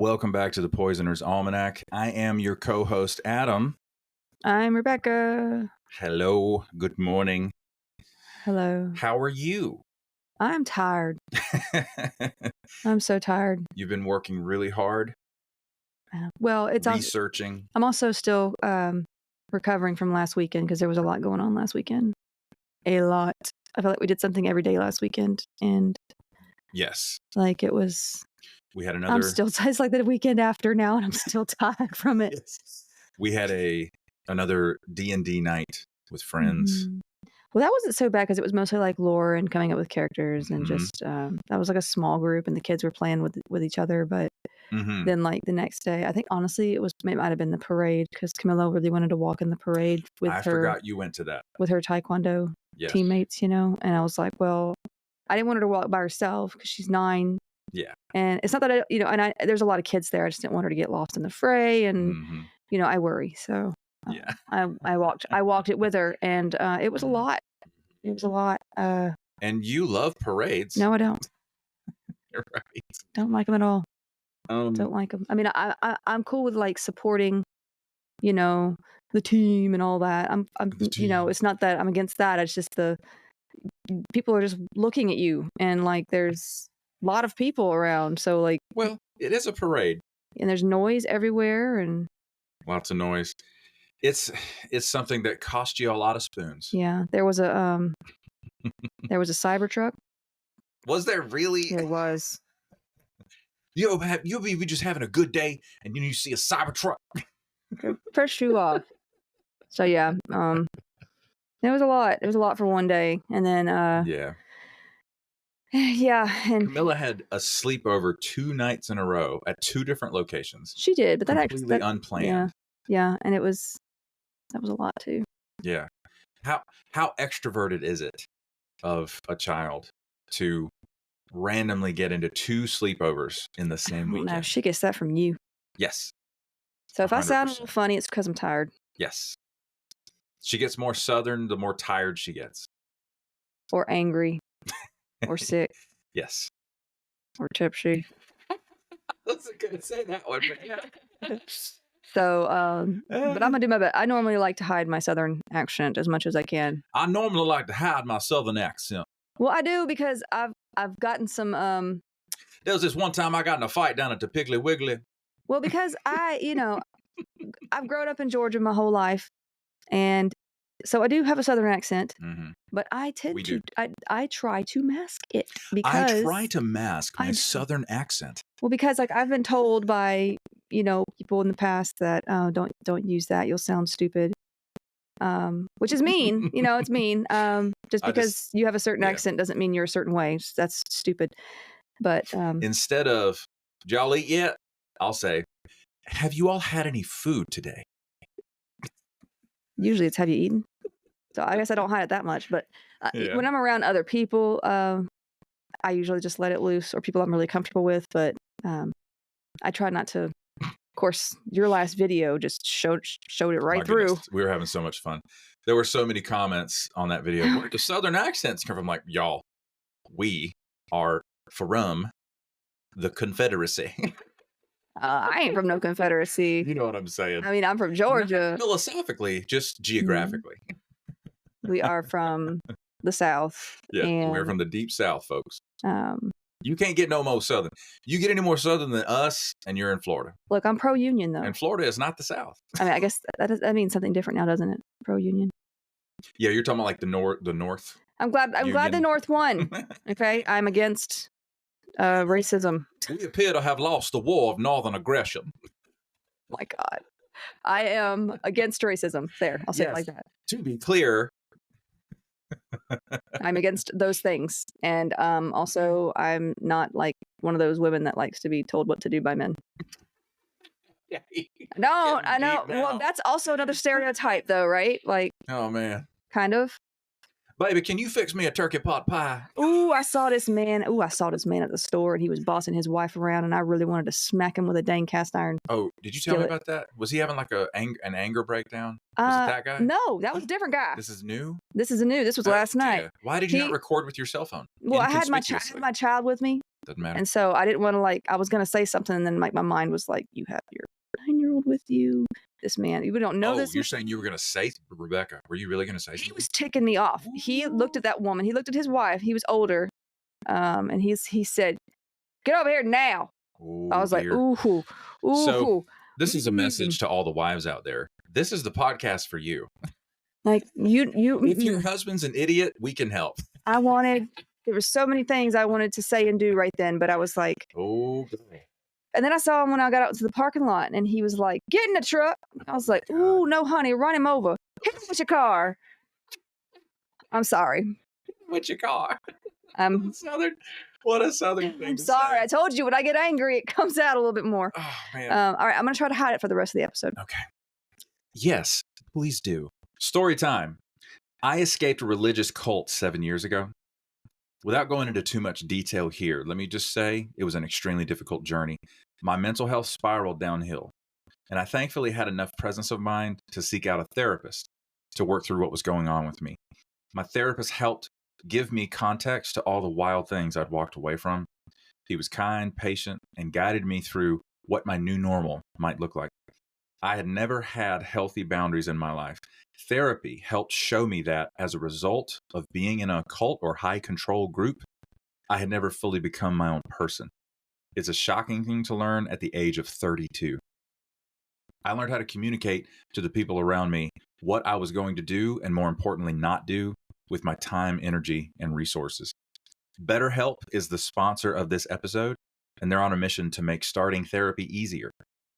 Welcome back to the Poisoner's Almanac. I am your co-host, Adam. I'm Rebecca. Hello. Good morning. Hello. How are you? I'm tired. I'm so tired. You've been working really hard. Well, it's researching. I'm also still recovering from last weekend because there was a lot going on last weekend. A lot. I felt like we did something every day last weekend, and yes, like it was. We had another. I'm still. It's like the weekend after now, and I'm still tired from it. Yes. We had another D&D night with friends. Mm-hmm. Well, that wasn't so bad because it was mostly like lore and coming up with characters, and just that was like a small group, and the kids were playing with each other. But then, like the next day, I think honestly, it might have been the parade because Camilla really wanted to walk in the parade with her. I forgot you went to that with her taekwondo teammates, and I was like, well, I didn't want her to walk by herself because she's 9. Yeah, and it's not that there's a lot of kids there. I just didn't want her to get lost in the fray, and I worry. So yeah, I walked it with her, and it was a lot. It was a lot. And you love parades? No, I don't. You're right. Don't like them at all. Don't like them. I mean, I'm cool with like supporting, the team and all that. I'm it's not that I'm against that. It's just the people are just looking at you, and like there's a lot of people around. So like, well, it is a parade, and there's noise everywhere, and lots of noise. It's something that cost you a lot of spoons. Yeah, there was a Cybertruck. Was there really? There was. You'll be just having a good day, and you see a Cybertruck. First shoe off. So yeah, it was a lot. It was a lot for one day, and then yeah, and Camilla had a sleepover 2 nights in a row at 2 different locations. She did, but that completely unplanned. Yeah, and that was a lot too. Yeah, how extroverted is it of a child to randomly get into 2 sleepovers in the same weekend? No, she gets that from you. Yes. So if 100%. I sound a little funny, it's because I'm tired. Yes. She gets more southern the more tired she gets. Or angry. Or sick. Yes. Or tipsy. I wasn't going to say that one, but yeah. So, but I'm going to do my best. I normally like to hide my southern accent as much as I can. I normally like to hide my southern accent. Well, I do because I've gotten some... There was this one time I got in a fight down at the Piggly Wiggly. Well, because I've grown up in Georgia my whole life, and so I do have a southern accent, but I try to mask it because... I try to mask my southern accent. Well, because like I've been told by, people in the past that, don't use that, you'll sound stupid. Which is mean, it's mean. Just because you have a certain accent doesn't mean you're a certain way. That's stupid. But instead of, did y'all eat yet? I'll say, have you all had any food today? Usually it's, have you eaten? So I guess I don't hide it that much. But when I'm around other people, I usually just let it loose, or people I'm really comfortable with. But I try not to. Of course, your last video just showed it right through. Goodness. We were having so much fun. There were so many comments on that video. Where do southern accents come from? Like, y'all, we are from the Confederacy. I ain't from no Confederacy. You know what I'm saying. I mean, I'm from Georgia. Not philosophically, just geographically. We are from the South. Yeah, and, we're from the deep South, folks. You can't get no more southern. You get any more southern than us, and you're in Florida. Look, I'm pro-union, though. And Florida is not the South. I mean, I guess that means something different now, doesn't it? Pro-union. Yeah, you're talking about like the North. I'm glad the North won. Okay, I'm against racism. We appear to have lost the war of northern aggression. My God. I am against racism. There, I'll say it like that. To be clear. I'm against those things. And also, I'm not like one of those women that likes to be told what to do by men. No, I know. Well, that's also another stereotype, though, right? Like, oh, man. Kind of. Baby, can you fix me a turkey pot pie? Ooh, I saw this man at the store, and he was bossing his wife around, and I really wanted to smack him with a dang cast iron. Oh, did you tell me about that? Was he having like an anger breakdown? Was it that guy? No, that was a different guy. This is new? This was last night. Why did you not record with your cell phone? Well, I had my child with me, Doesn't matter. And so I didn't want to I was going to say something, and then my mind was like, you have your 9-year-old with you. This man, we don't know this. You're saying you were going to say, Rebecca, were you really going to say something? He was ticking me off. He looked at that woman. He looked at his wife. He was older. And he said, get over here now. I was like, ooh. So this is a message to all the wives out there. This is the podcast for you. Like if your husband's an idiot, we can help. There were so many things I wanted to say and do right then, but I was like, oh. And then I saw him when I got out to the parking lot, and he was like, get in the truck. I was like, ooh, no, honey, run him over. Hit him with your car. I'm sorry. With your car. Southern. What a Southern thing. I'm sorry. I told you when I get angry, it comes out a little bit more. Oh, man. All right. I'm going to try to hide it for the rest of the episode. Okay. Yes, please do. Story time. I escaped a religious cult 7 years ago. Without going into too much detail here, let me just say it was an extremely difficult journey. My mental health spiraled downhill, and I thankfully had enough presence of mind to seek out a therapist to work through what was going on with me. My therapist helped give me context to all the wild things I'd walked away from. He was kind, patient, and guided me through what my new normal might look like. I had never had healthy boundaries in my life. Therapy helped show me that as a result of being in a cult or high control group, I had never fully become my own person. It's a shocking thing to learn at the age of 32. I learned how to communicate to the people around me what I was going to do, and more importantly, not do with my time, energy, and resources. BetterHelp is the sponsor of this episode, and they're on a mission to make starting therapy easier.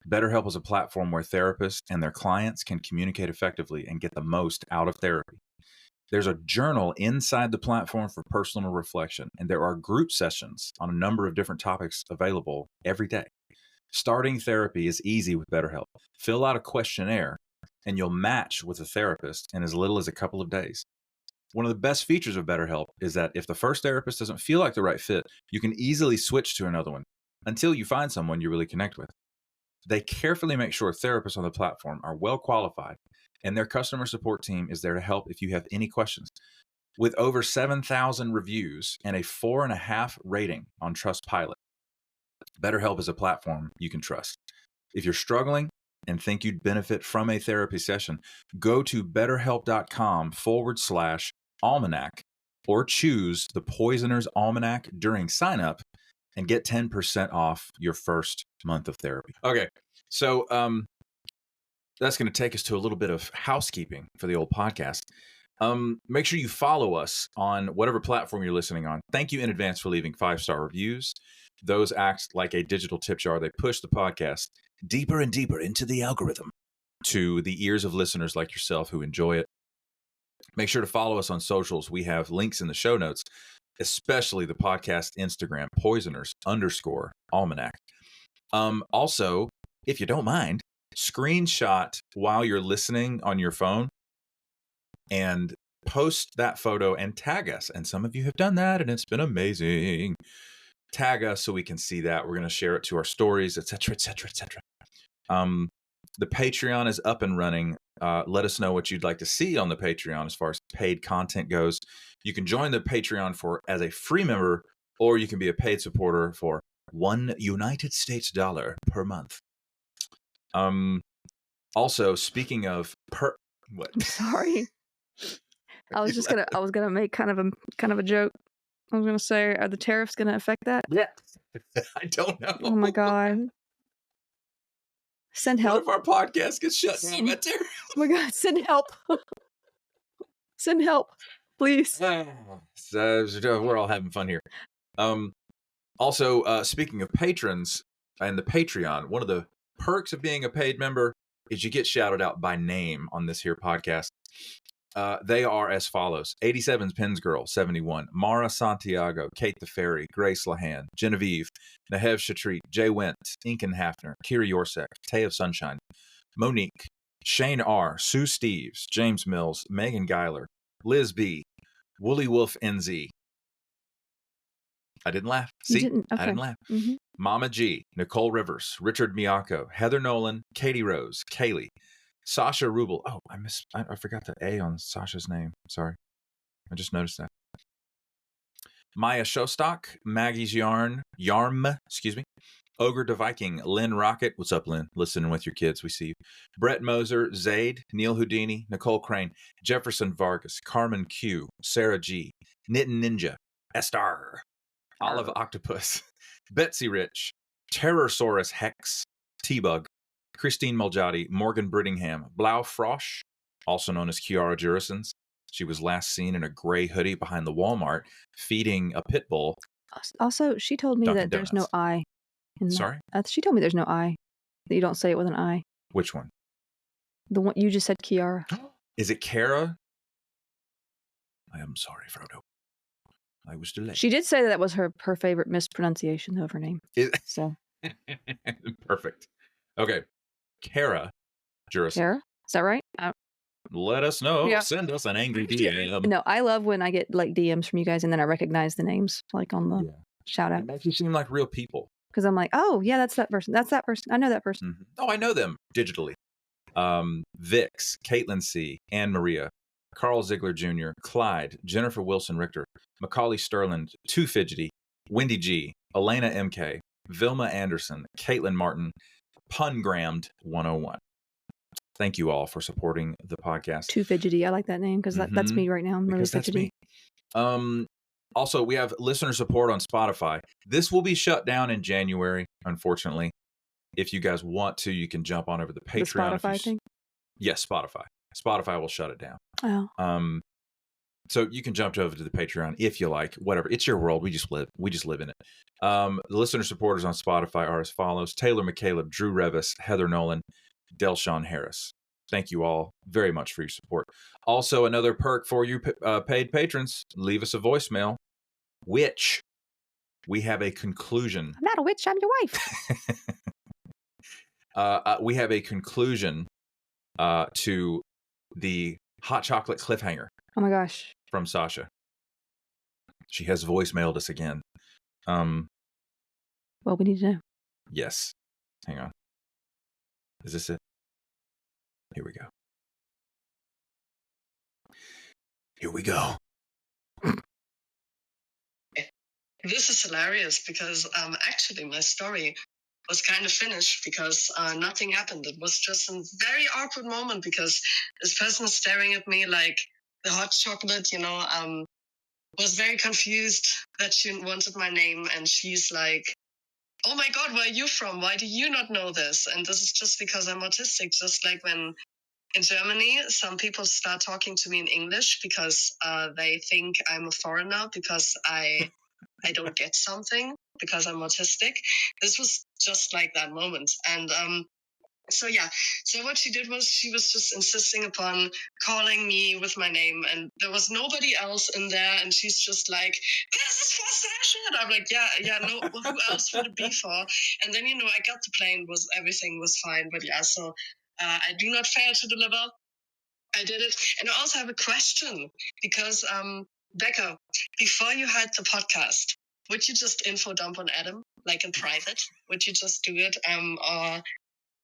BetterHelp is a platform where therapists and their clients can communicate effectively and get the most out of therapy. There's a journal inside the platform for personal reflection, and there are group sessions on a number of different topics available every day. Starting therapy is easy with BetterHelp. Fill out a questionnaire, and you'll match with a therapist in as little as a couple of days. One of the best features of BetterHelp is that if the first therapist doesn't feel like the right fit, you can easily switch to another one until you find someone you really connect with. They carefully make sure therapists on the platform are well qualified, and their customer support team is there to help if you have any questions. With over 7,000 reviews and a 4.5 rating on Trustpilot, BetterHelp is a platform you can trust. If you're struggling and think you'd benefit from a therapy session, go to betterhelp.com/almanac or choose the Poisoner's Almanac during sign up and get 10% off your first month of therapy. Okay, so that's going to take us to a little bit of housekeeping for the old podcast. Make sure you follow us on whatever platform you're listening on. Thank you in advance for leaving 5-star reviews. Those act like a digital tip jar. They push the podcast deeper and deeper into the algorithm to the ears of listeners like yourself who enjoy it. Make sure to follow us on socials. We have links in the show notes, especially the podcast Instagram, Poisoners_Almanac. Also, if you don't mind, screenshot while you're listening on your phone and post that photo and tag us. And some of you have done that, and it's been amazing. Tag us so we can see that. We're going to share it to our stories, etc., etc., etc. The Patreon is up and running. Let us know what you'd like to see on the Patreon as far as paid content goes. You can join the Patreon as a free member, or you can be a paid supporter for $1 United States per month. Also, speaking of what? Sorry, I was gonna make kind of a joke. I was gonna say, are the tariffs gonna affect that? Yeah, I don't know. Oh my god. Send help. What if our podcast gets shut down by tariffs? Oh my god, send help. Send help, please. We're all having fun here. Also, speaking of patrons and the Patreon, one of the perks of being a paid member is you get shouted out by name on this here podcast. They are as follows: 87's Pins Girl 71, Mara Santiago, Kate the Fairy, Grace Lahan, Genevieve, Nahev Shatrit, Jay Went, Inken Hafner, Kira Yorsek, Tay of Sunshine, Monique, Shane R, Sue Steves, James Mills, Megan Geiler, Liz B, Woolly Wolf NZ. I didn't laugh. See, okay. I didn't laugh. Mm-hmm. Mama G, Nicole Rivers, Richard Miyako, Heather Nolan, Katie Rose, Kaylee, Sasha Rubel. Oh, I forgot the A on Sasha's name. Sorry. I just noticed that. Maya Shostak, Maggie's Yarm, Ogre the Viking, Lynn Rocket. What's up, Lynn? Listening with your kids. We see you. Brett Moser, Zaid, Neil Houdini, Nicole Crane, Jefferson Vargas, Carmen Q, Sarah G, Knitting Ninja, Estar, Olive Octopus, Betsy Rich, Terrorsaurus Hex, T-Bug, Christine Maljotti, Morgan Brittingham, Blau Frosch, also known as Kiara Jurisons. She was last seen in a gray hoodie behind the Walmart feeding a pit bull. Also, she told me Dunkin' that there's Donuts. no I. Sorry? She told me there's no I. That you don't say it with an I. Which one? The one you just said, Kiara. Is it Kara? I am sorry, Frodo. I was delayed. She did say that was her favorite mispronunciation of her name. So perfect. Okay, Kara Jurison. Kara, is that right? Let us know. Yeah. Send us an angry DM. No, I love when I get like DMs from you guys and then I recognize the names like on the shout out. It makes you seem like real people. Because I'm like, oh yeah, that's that person. That's that person. I know that person. Mm-hmm. Oh, I know them digitally. Vix, Caitlin C, Anne Maria, Carl Ziegler Jr., Clyde, Jennifer Wilson Richter, Macaulay Sterling, Too Fidgety, Wendy G, Elena MK, Vilma Anderson, Caitlin Martin, Pungrammed 101. Thank you all for supporting the podcast. Too Fidgety. I like that name because that's me right now. I'm really fidgety. Also, we have listener support on Spotify. This will be shut down in January, unfortunately. If you guys want to, you can jump on over the Patreon. The Spotify thing? Yes, Spotify. Spotify will shut it down. Oh. So you can jump over to the Patreon if you like. Whatever. It's your world. We just live in it. The listener supporters on Spotify are as follows: Taylor McCaleb, Drew Revis, Heather Nolan, Delshawn Harris. Thank you all very much for your support. Also, another perk for you paid patrons: leave us a voicemail. Which we have a conclusion. I'm not a witch. I'm your wife. We have a conclusion to the hot chocolate cliffhanger. Oh my gosh. From Sasha. She has voicemailed us again. Well, we need to know. Yes. Hang on. Is this it? Here we go. Here we go. This is hilarious because actually my story was kind of finished because nothing happened. It was just a very awkward moment because this person is staring at me like the hot chocolate, was very confused that she wanted my name. And she's like, oh my God, where are you from? Why do you not know this? And this is just because I'm autistic. Just like when in Germany, some people start talking to me in English because they think I'm a foreigner because I don't get something because I'm autistic. This was just like that moment. And so what she did was she was just insisting upon calling me with my name, and there was nobody else in there, and she's just like, this is for Sasha. And I'm like, yeah, no, who else would it be for? And then, I got the plane, everything was fine. But so I do not fail to deliver. I did it. And I also have a question because, Becca, before you had the podcast, would you just info dump on Adam, like in private? Would you just do it? Or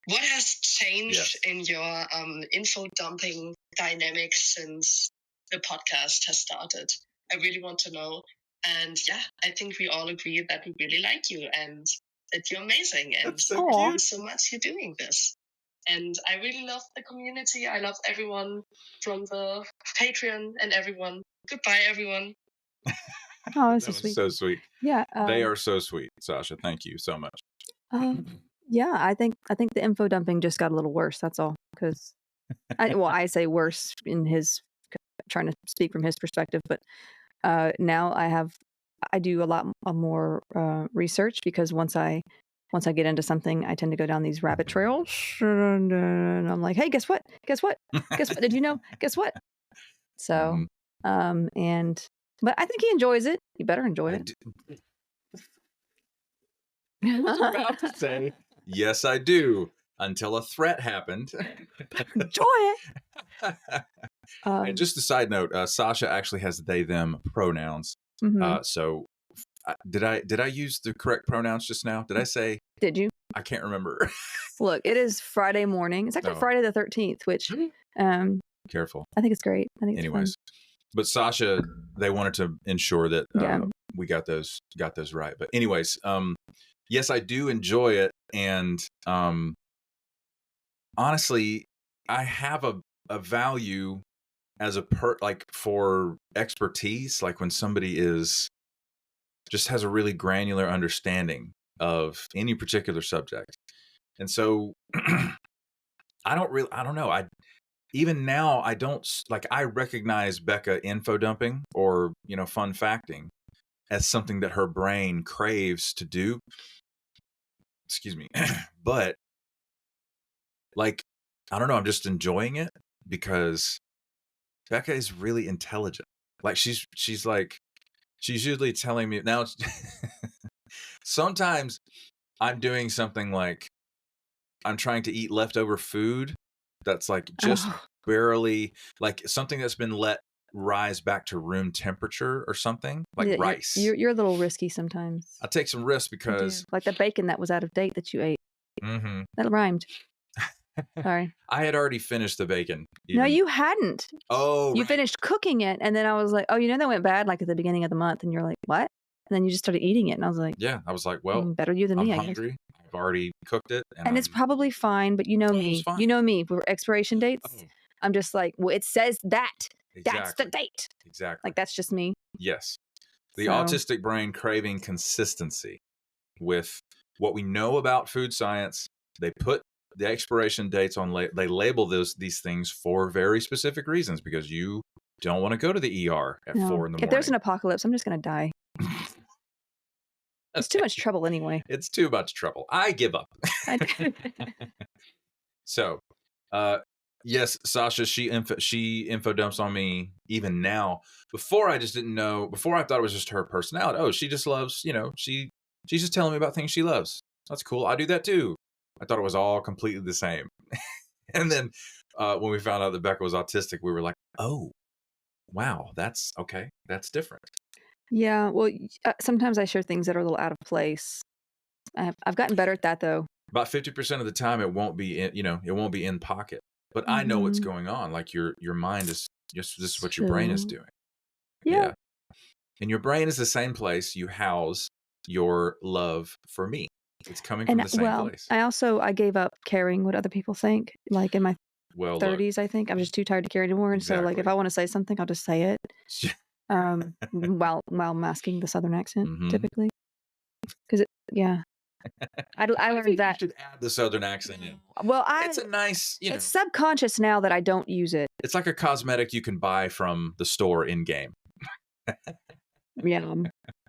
what has changed in your info dumping dynamics since the podcast has started? I really want to know. And I think we all agree that we really like you and that you're amazing. And that's so cute. So much you're doing this. And I really love the community. I love everyone from the Patreon and everyone. Goodbye, everyone. Oh, this is sweet. So sweet. Yeah. They are so sweet, Sasha. Thank you so much. Yeah, I think the info dumping just got a little worse. That's all. Because, I say worse in his trying to speak from his perspective, but now I do a lot more research because once I get into something, I tend to go down these rabbit trails, and I'm like, hey, guess what? Guess what? Guess what? Did you know? Guess what? So, but I think he enjoys it. He better enjoy it. I was about to say, yes, I do. Until a threat happened. Enjoy it. And just a side note, Sasha actually has they/them pronouns. Mm-hmm. So, did I use the correct pronouns just now? Did I say? Did you? I can't remember. Look, it is Friday morning. It's actually Friday the 13th, which careful. I think it's great. I think it's anyways. Fun. But Sasha, they wanted to ensure that we got those right. But anyways, yes, I do enjoy it, and honestly, I have a value as a like for expertise, like when somebody just has a really granular understanding of any particular subject. And so I don't know. Even now, I don't like, I recognize Becca info dumping or, fun facting as something that her brain craves to do. Excuse me. But like, I don't know. I'm just enjoying it because Becca is really intelligent. Like she's usually telling me now. Sometimes I'm doing something like I'm trying to eat leftover food that's like just barely, like something that's been let rise back to room temperature or something, like Yeah, rice. You're a little risky sometimes. I take some risks because like the bacon that was out of date that you ate. Mm-hmm. That rhymed. Sorry. I had already finished the bacon. No, you hadn't. Oh, you right. finished cooking it, and then I was like, "Oh, that went bad." Like at the beginning of the month, and you're like, "What?" And then you just started eating it, and I was like, "Yeah." I was like, "Well, better you than I'm me." hungry. I've already cooked it, and it's probably fine. But you know me. Fine. You know me. For expiration dates, I'm just like, well, it says that. Exactly. That's the date. Exactly. Like that's just me. Yes. The autistic brain craving consistency with what we know about food science. They put the expiration dates on, they label these things for very specific reasons because you don't want to go to the ER at 4 in the morning. If there's an apocalypse, I'm just going to die. It's too much trouble anyway. It's too much trouble. I give up. So, yes, Sasha, she info dumps on me even now. Before I just didn't know. Before I thought it was just her personality. Oh, she just loves, she's just telling me about things she loves. That's cool. I do that too. I thought it was all completely the same. And then when we found out that Becca was autistic, we were like, oh, wow, that's okay. That's different. Yeah. Well, sometimes I share things that are a little out of place. I've gotten better at that though. About 50% of the time, it won't be in pocket. But I know what's going on. Like your mind is just this is what your brain is doing. Yeah. And your brain is the same place you house your love for me. It's coming from the same place. I gave up caring what other people think. Like in my 30s, I think I'm just too tired to care anymore. And so, like, if I want to say something, I'll just say it. While masking the Southern accent, typically, because I learned that you should add the Southern accent in. Well, it's a nice, it's subconscious now that I don't use it. It's like a cosmetic you can buy from the store in game. Yeah.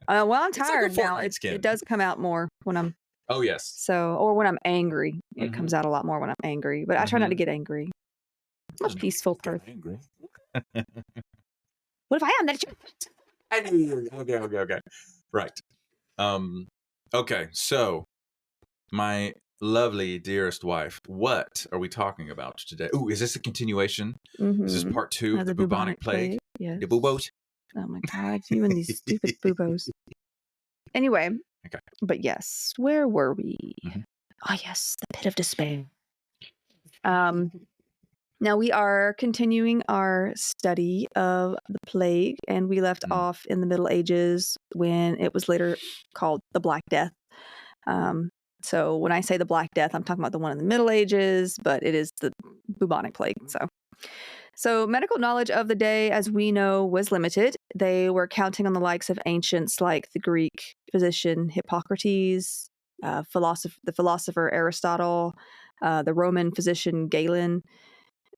Well, I'm tired now. It does come out more when I'm. Oh yes. So, or when I'm angry, it comes out a lot more when I'm angry. But I try not to get angry. I'm a peaceful person. What if I am? Okay. Right. Okay. So, my lovely dearest wife, what are we talking about today? Ooh, is this a continuation? Is this part 2 of the bubonic plague? Yes. The bubos. Oh my God, you and these stupid bubos. Anyway. Okay. But yes, where were we? Oh yes, the pit of despair. Now we are continuing our study of the plague, and we left off in the Middle Ages when it was later called the Black Death. So when I say the Black Death, I'm talking about the one in the Middle Ages, but it is the bubonic plague. So medical knowledge of the day, as we know, was limited. They were counting on the likes of ancients like the Greek physician Hippocrates, the philosopher Aristotle, the Roman physician Galen.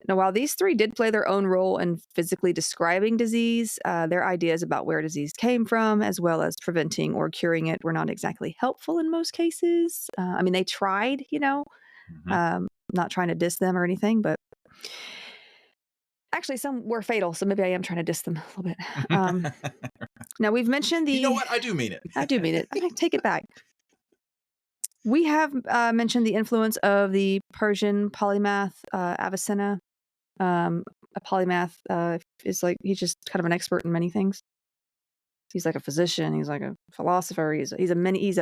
Now, while these three did play their own role in physically describing disease, their ideas about where disease came from, as well as preventing or curing it, were not exactly helpful in most cases. I mean, they tried, not trying to diss them or anything, but actually some were fatal. So maybe I am trying to diss them a little bit. Now, we've mentioned You know what? I do mean it. I do mean it. I'm going to take it back. We have mentioned the influence of the Persian polymath Avicenna. A polymath is like, he's just kind of an expert in many things. He's like a physician. He's like a philosopher. He's a many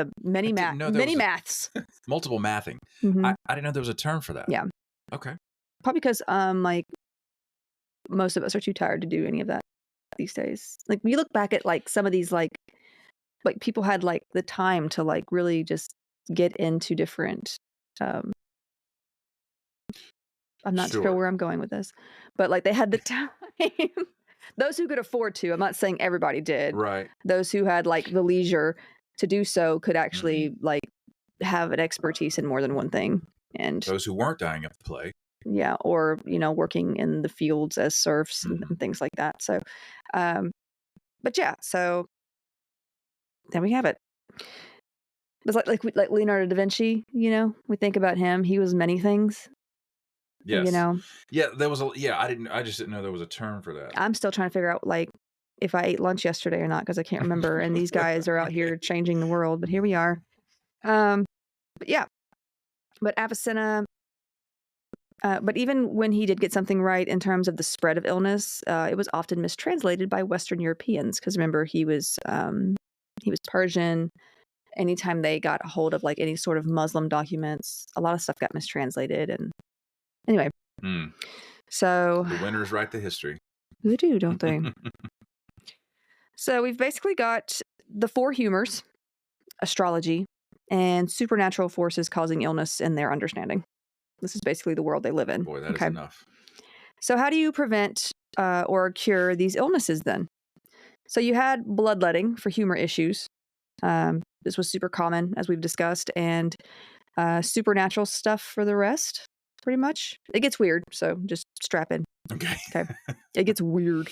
maths. Multiple mathing. I didn't know there was a term for that. Yeah. Okay. Probably because like most of us are too tired to do any of that these days. Like when you look back at like some of these like like people had like the time to like really just get into different I'm not sure where I'm going with this, but like they had the time. Those who could afford to, I'm not saying everybody did. Right. Those who had like the leisure to do so could actually like have an expertise in more than one thing. And those who weren't dying of the plague. Yeah, or working in the fields as serfs and things like that. So, but yeah, so there we have it. It's like Leonardo da Vinci. We think about him. He was many things. Yes. Yeah, there was I just didn't know there was a term for that. I'm still trying to figure out like if I ate lunch yesterday or not because I can't remember. And these guys are out here changing the world, but here we are. But yeah, but Avicenna. But even when he did get something right in terms of the spread of illness, it was often mistranslated by Western Europeans. Because remember, he was Persian. Anytime they got a hold of like any sort of Muslim documents, a lot of stuff got mistranslated. And anyway, so the winners write the history. They do, don't they? So we've basically got the four humors: astrology and supernatural forces causing illness in their understanding. This is basically the world they live in. Boy, that is enough. So how do you prevent or cure these illnesses then? So you had bloodletting for humor issues. This was super common, as we've discussed, and supernatural stuff for the rest, pretty much. It gets weird, so just strap in. Okay. It gets weird.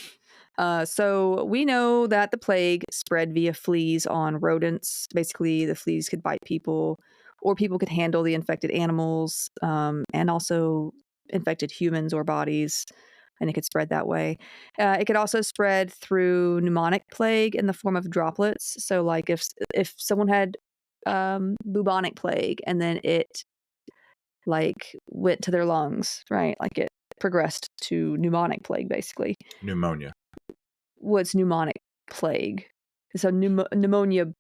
So we know that the plague spread via fleas on rodents. Basically, the fleas could bite people, or people could handle the infected animals, and also infected humans or bodies, and it could spread that way. It could also spread through pneumonic plague in the form of droplets. So like if someone had bubonic plague and then it like went to their lungs, right? Like it progressed to pneumonic plague, basically. Pneumonia. What's pneumonic plague? It's a pneumonia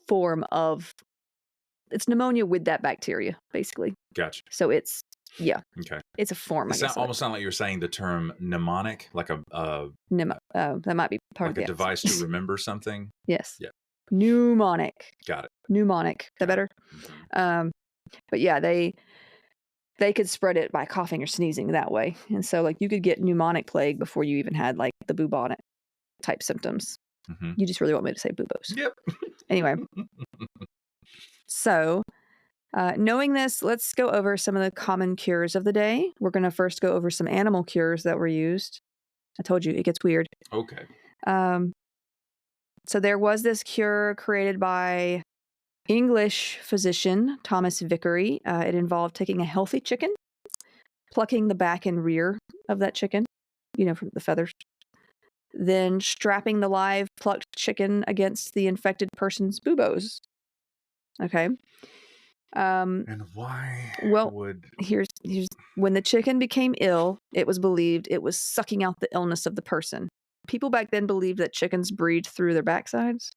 form of... It's pneumonia with that bacteria, basically. Gotcha. So it's... Yeah. Okay. It's a form. It almost sound like you're saying the term mnemonic, like a that might be part of a device to remember something. Yes. Yeah. Mnemonic. Got it. Mnemonic. Is that better? But yeah, they could spread it by coughing or sneezing that way, and so like you could get pneumonic plague before you even had like the bubonic type symptoms. You just really want me to say bubos. Yep. Anyway, so. Knowing this, let's go over some of the common cures of the day. We're going to first go over some animal cures that were used. I told you, it gets weird. Okay. So there was this cure created by English physician Thomas Vickery. It involved taking a healthy chicken, plucking the back and rear of that chicken, from the feathers, then strapping the live plucked chicken against the infected person's buboes. Okay. And why here's when the chicken became ill, it was believed it was sucking out the illness of the person. People back then believed that chickens breathed through their backsides.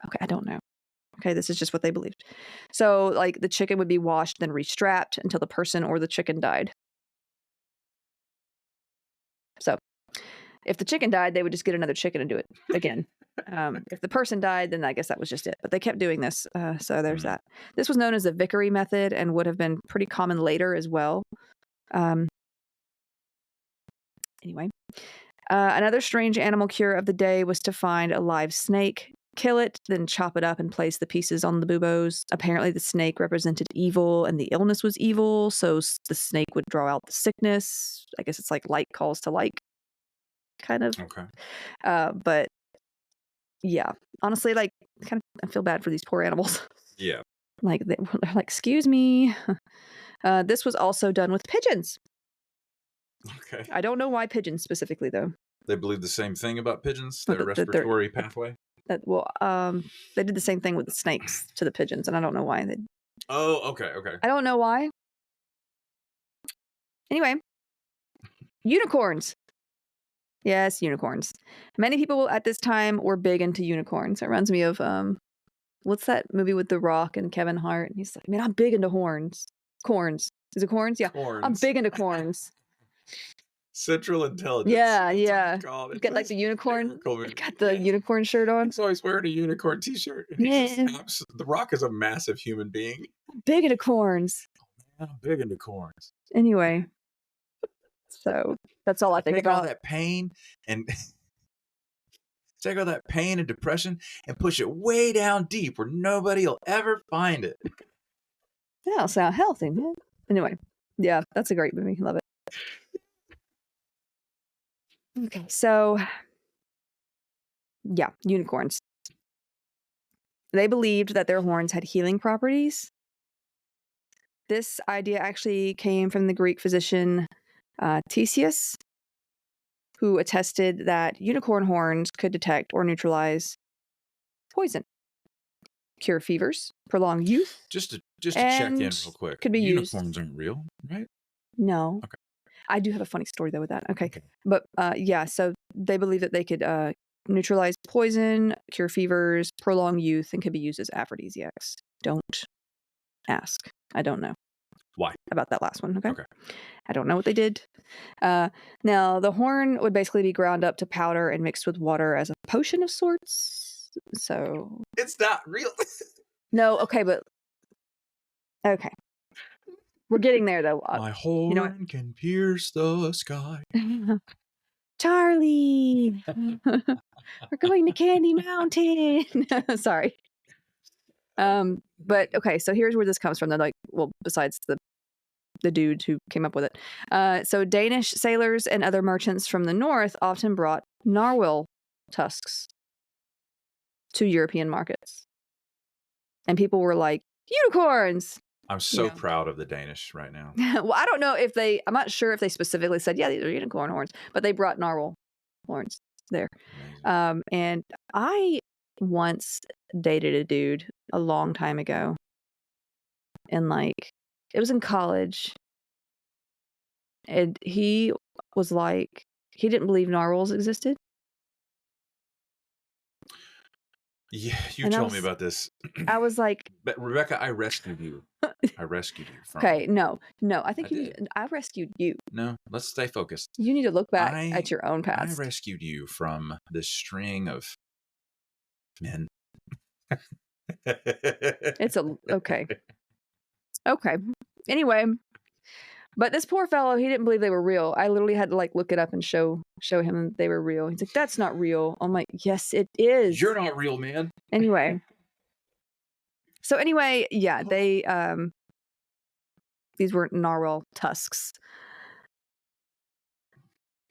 Okay, I don't know. Okay, this is just what they believed. So, like, the chicken would be washed, then restrapped until the person or the chicken died. So, if the chicken died, they would just get another chicken and do it again. If the person died, then I guess that was just it. But they kept doing this. So there's that. This was known as the Vickery method and would have been pretty common later as well. Anyway, another strange animal cure of the day was to find a live snake, kill it, then chop it up and place the pieces on the buboes. Apparently the snake represented evil and the illness was evil. So the snake would draw out the sickness. I guess it's like like calls to like, kind of. Okay. But yeah, honestly, like, I feel bad for these poor animals. Yeah. Like, they're like, excuse me. This was also done with pigeons. Okay. I don't know why pigeons specifically, though. They believe the same thing about pigeons, their respiratory pathway? They did the same thing with the snakes to the pigeons, and I don't know why. Oh, okay. I don't know why. Anyway, unicorns. Yes, unicorns. Many people at this time were big into unicorns. It reminds me of what's that movie with The Rock and Kevin Hart? And he's like, man, I'm big into corns. Is it corns? Yeah, Corns. I'm big into corns. Central Intelligence. Yeah, That's yeah. what it's called. You got like the unicorn. hysterical, man. You got the unicorn shirt on. He's always wearing a unicorn t-shirt. And The Rock is a massive human being. Big into corns. Man, I'm big into corns. Anyway, so that's all I think Take about. all that pain and take all that pain and depression and push it way down deep where nobody will ever find it. That'll sound healthy, man. Anyway, yeah, that's a great movie. Love it. Okay, so yeah, unicorns. They believed that their horns had healing properties. This idea actually came from the Greek physician Theseus, who attested that unicorn horns could detect or neutralize poison, cure fevers, prolong youth. Just to check in real quick. Could be Unicorns aren't real, right? No. Okay. I do have a funny story though with that. Okay. But yeah, so they believe that they could neutralize poison, cure fevers, prolong youth, and could be used as aphrodisiacs. Don't ask. I don't know. Why? About that last one, okay? I don't know what they did. Now, the horn would basically be ground up to powder and mixed with water as a potion of sorts. So... It's not real. No, okay, but... Okay. We're getting there, though. My horn can pierce the sky. Charlie! We're going to Candy Mountain! Sorry. But, okay, so here's where this comes from. Like, well, besides the dude who came up with it. So Danish sailors and other merchants from the north often brought narwhal tusks to European markets. And people were like, unicorns! I'm so proud of the Danish right now. Well, I don't know if I'm not sure if they specifically said, yeah, these are unicorn horns, but they brought narwhal horns there. And I once dated a dude a long time ago. And like, it was in college. And he was like, he didn't believe narwhals existed. Yeah, you told me about this. I was like, but Rebecca, I rescued you. I rescued you from. Okay, no. I think I rescued you. No, let's stay focused. You need to look back at your own past. I rescued you from this string of men. Okay. Anyway, but this poor fellow, he didn't believe they were real. I literally had to like look it up and show him they were real. He's like, that's not real. I'm like, yes, it is. You're not real, man. Anyway. Yeah, they these were narwhal tusks.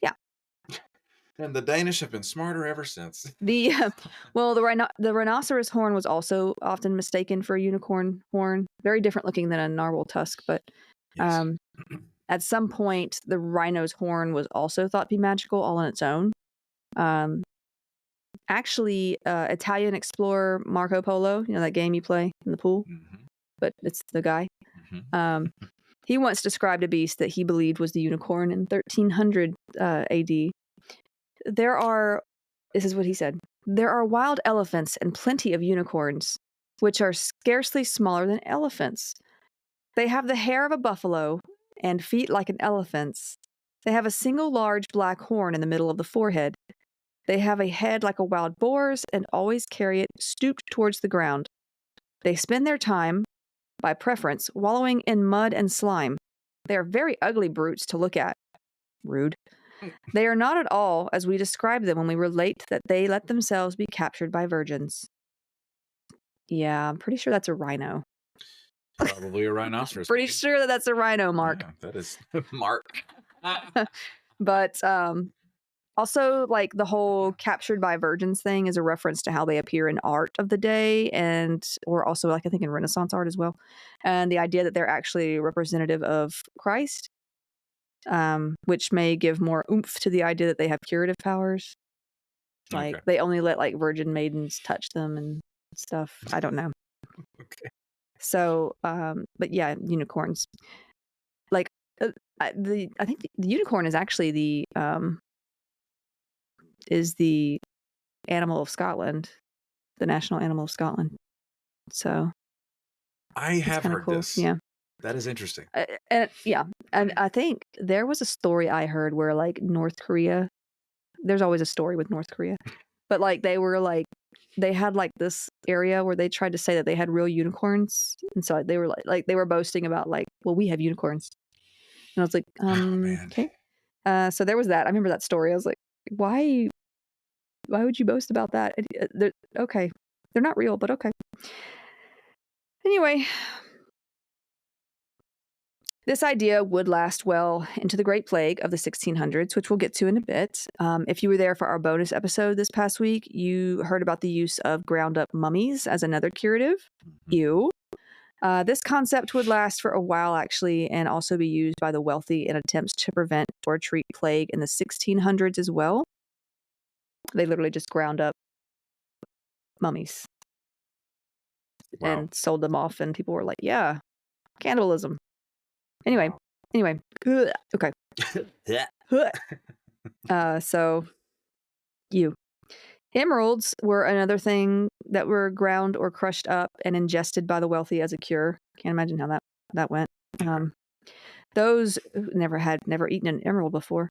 Yeah. And the Danish have been smarter ever since. The rhinoceros horn was also often mistaken for a unicorn horn. Very different looking than a narwhal tusk, but yes. At some point, the rhino's horn was also thought to be magical all on its own. Actually, Italian explorer Marco Polo, you know that game you play in the pool, but it's the guy. He once described a beast that he believed was the unicorn in 1300 AD. This is what he said, there are wild elephants and plenty of unicorns, which are scarcely smaller than elephants. They have the hair of a buffalo and feet like an elephant's. They have a single large black horn in the middle of the forehead. They have a head like a wild boar's and always carry it stooped towards the ground. They spend their time, by preference, wallowing in mud and slime. They are very ugly brutes to look at. Rude. They are not at all as we describe them when we relate that they let themselves be captured by virgins. Yeah, I'm pretty sure that's a rhino. Probably a rhinoceros. Pretty sure that's a rhino, Mark. Yeah, that is Mark. But also, like, the whole captured by virgins thing is a reference to how they appear in art of the day, or also, like, I think in Renaissance art as well. And the idea that they're actually representative of Christ, which may give more oomph to the idea that they have curative powers. Like, they only let, like, virgin maidens touch them and stuff. I don't know. Okay. So, but yeah, unicorns. Like, I think the unicorn is actually the animal of Scotland, the national animal of Scotland. So I have heard cool. this. Yeah, that is interesting. And yeah, And I think there was a story I heard where like North Korea, there's always a story with North Korea, but like they had like this area where they tried to say that they had real unicorns, and so they were like they were boasting about like, well, we have unicorns, and I was like, man. okay. So there was that. I remember that story. I was like, why would you boast about that? Okay, they're not real, but okay. Anyway, this idea would last well into the Great Plague of the 1600s, which we'll get to in a bit. If you were there for our bonus episode this past week, you heard about the use of ground up mummies as another curative. Ew. This concept would last for a while, actually, and also be used by the wealthy in attempts to prevent or treat plague in the 1600s as well. They literally just ground up mummies and sold them off, and people were like, yeah, cannibalism. Anyway, okay. So, emeralds were another thing that were ground or crushed up and ingested by the wealthy as a cure. Can't imagine how that went. Those who never eaten an emerald before.